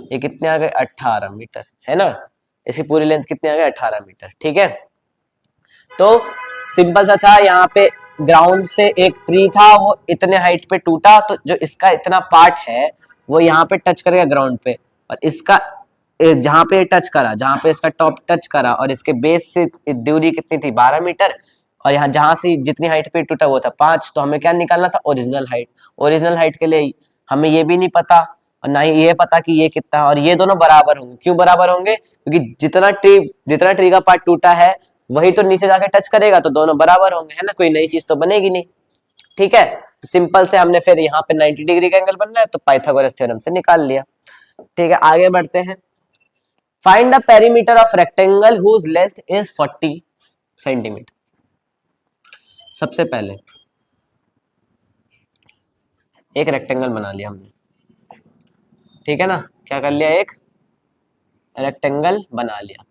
ये कितने आ गए 18 मीटर, है ना, इसकी पूरी लेंथ कितने आ गए 18 मीटर। ठीक है, तो सिंपल सा था, यहाँ पे ग्राउंड से एक ट्री था वो इतने हाइट पे टूटा, तो जो इसका इतना पार्ट है वो यहाँ पे टच करेगा ग्राउंड पे, और इसका जहाँ पे टच करा, जहाँ पे इसका टॉप टच करा और इसके बेस से दूरी कितनी थी 12 मीटर, और यहाँ जहां से जितनी हाइट पे टूटा वो था 5, तो हमें क्या निकालना था ओरिजिनल हाइट। ओरिजिनल हाइट के लिए हमें ये भी नहीं पता और ना ही ये पता कि ये कितना, और ये दोनों बराबर होंगे। क्यों बराबर होंगे, क्योंकि जितना ट्री का पार्ट टूटा है वही तो नीचे जाके टच करेगा, तो दोनों बराबर होंगे, है ना, कोई नई चीज तो बनेगी नहीं। ठीक है, तो सिंपल से हमने फिर यहाँ पे 90 डिग्री का एंगल बनना है तो पाइथागोरस थ्योरम से निकाल लिया। ठीक है, आगे बढ़ते हैं। Find the perimeter of rectangle whose length is 40 centimetre. सबसे पहले एक रेक्टेंगल बना लिया हमने, ठीक है ना, क्या कर लिया, एक रेक्टेंगल बना लिया,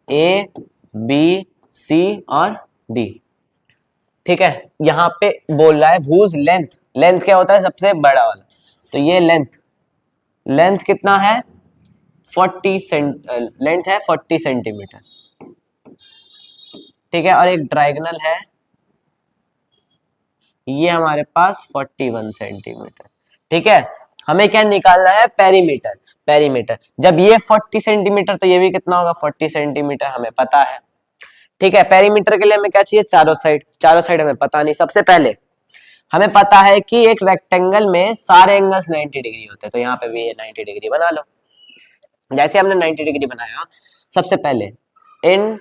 ए बी सी और डी। ठीक है, यहाँ पे बोल रहा है whose लेंथ, लेंथ क्या होता है सबसे बड़ा वाला, तो ये लेंथ कितना है 40 लेंथ है 40 सेंटीमीटर। ठीक है, और एक डायगोनल है ये हमारे पास 41 सेंटीमीटर। ठीक है, हमें क्या निकालना है पेरीमीटर। पेरीमीटर जब ये 40 सेंटीमीटर तो ये भी कितना होगा 40 सेंटीमीटर, हमें पता है। ठीक है, पेरीमीटर के लिए हमें क्या चाहिए, चारों साइड, चारों साइड हमें पता नहीं। सबसे पहले हमें पता है कि एक रेक्टेंगल में सारे एंगल्स 90 डिग्री होते हैं, तो यहाँ पे भी ये 90 डिग्री बना लो। जैसे हमने 90 डिग्री बनाया, सबसे पहले in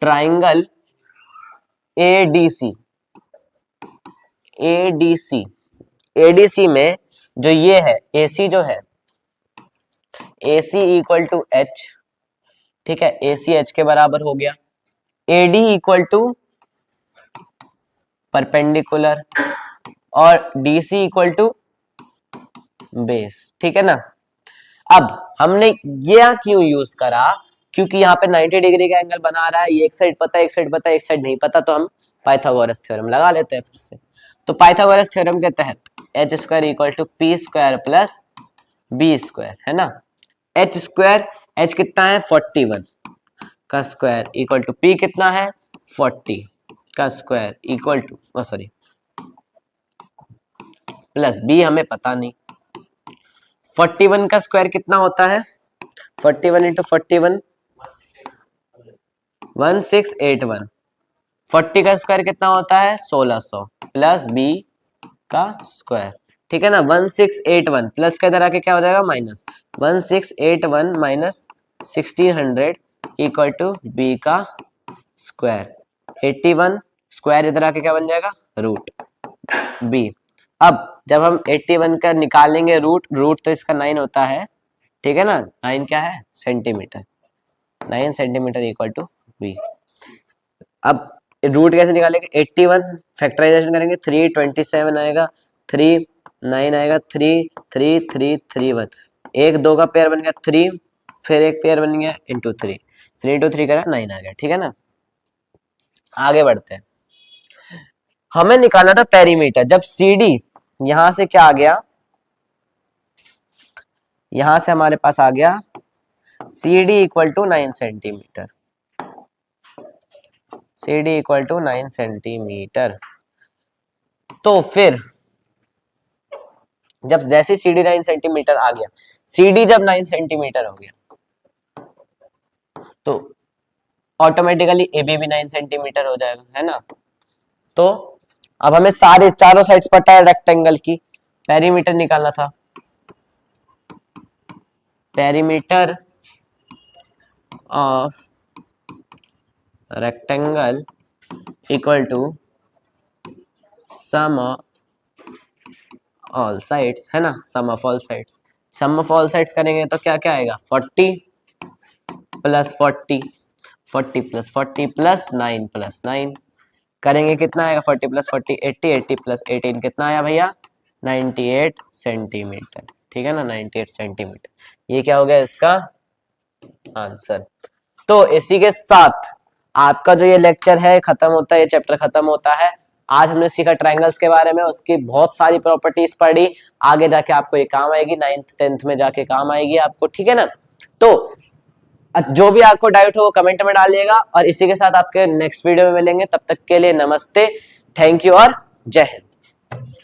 triangle ADC, ADC ADC में जो ये है AC जो है AC इक्वल टू H, ठीक है, AC H के बराबर हो गया। AD इक्वल टू परपेंडिकुलर और DC इक्वल टू बेस। ठीक है ना, अब हमने ये क्यों यूज करा, क्योंकि यहाँ पे 90 डिग्री का एंगल बना रहा है, ये एक साइड पता है, एक साइड पता है, एक साइड नहीं पता, तो हम पाइथागोरस थ्योरम लगा लेते हैं फिर से। तो पाइथागोरस थ्योरम के तहत H square equal to P square plus B square, है ना, एच स्क्वायर, एच कितना है 41 का स्क्वायर इक्वल टू पी कितना है 40 का square equal to sorry plus B हमें पता नहीं। 41 का स्क्वायर कितना होता है, 41 इंटू 41 1681, 40 का स्क्वायर कितना होता है 1600 प्लस बी का स्क्वायर। ठीक है ना, 1681 प्लस का इधर आके क्या हो जाएगा minus, 1681 minus 1600 equal to B का स्क्वायर, 81 स्क्वायर इधर आके क्या बन जाएगा रूट बी। अब जब हम 81 का निकालेंगे रूट, रूट तो इसका 9 होता है, ठीक है ना, 9 क्या है centimetre, 9 centimetre equal to B. अब रूट कैसे निकालेंगे, 81 फैक्टराइजेशन करेंगे 327 आएगा, 3 9 आएगा, 3 3 3 3 1, एक दो का पेयर बन गया 3, फिर एक पेयर बन गया इंटू 3, 3 इंटू 3 करा 9 आ गया। ठीक है ना, आगे बढ़ते हैं। हमें निकालना था पेरीमीटर, जब CD यहां से क्या आ गया यहां से हमारे पास आ गया C D equal to 9 centimetre, C D equal to 9 centimetre. तो फिर जब जैसे सी डी 9 सेंटीमीटर आ गया, सी डी जब 9 सेंटीमीटर हो गया तो ऑटोमेटिकली ए बी भी 9 सेंटीमीटर हो जाएगा, है ना। तो अब हमें सारे चारों साइड्स पता है रेक्टेंगल की, पेरीमीटर निकालना था। Perimeter of rectangle equal to sum all sides, है ना, sum of all sides. Sum of all sides करेंगे तो क्या क्या आएगा, 40 प्लस 40, 40 प्लस 40 प्लस 9 प्लस 9 करेंगे कितना आएगा, 40 प्लस 40 80, 80 प्लस 18 कितना आया भैया, 98 सेंटीमीटर। ठीक है ना, 98 सेंटीमीटर। ये क्या हो गया इसका आंसर। तो इसी के साथ आपका जो ये लेक्चर है खत्म होता है, ये चैप्टर खत्म होता है। आज हमने सीखा ट्रायंगल्स के बारे में, उसकी बहुत सारी प्रॉपर्टीज पढ़ी, आगे जाके आपको ये काम आएगी, 9th 10th में जाके काम आएगी आपको, ठीक है ना। तो जो भी आपको डाउट हो वो कमेंट में डालिएगा, और इसी के साथ आपके नेक्स्ट वीडियो में मिलेंगे। तब तक के लिए नमस्ते, थैंक यू और जय हिंद।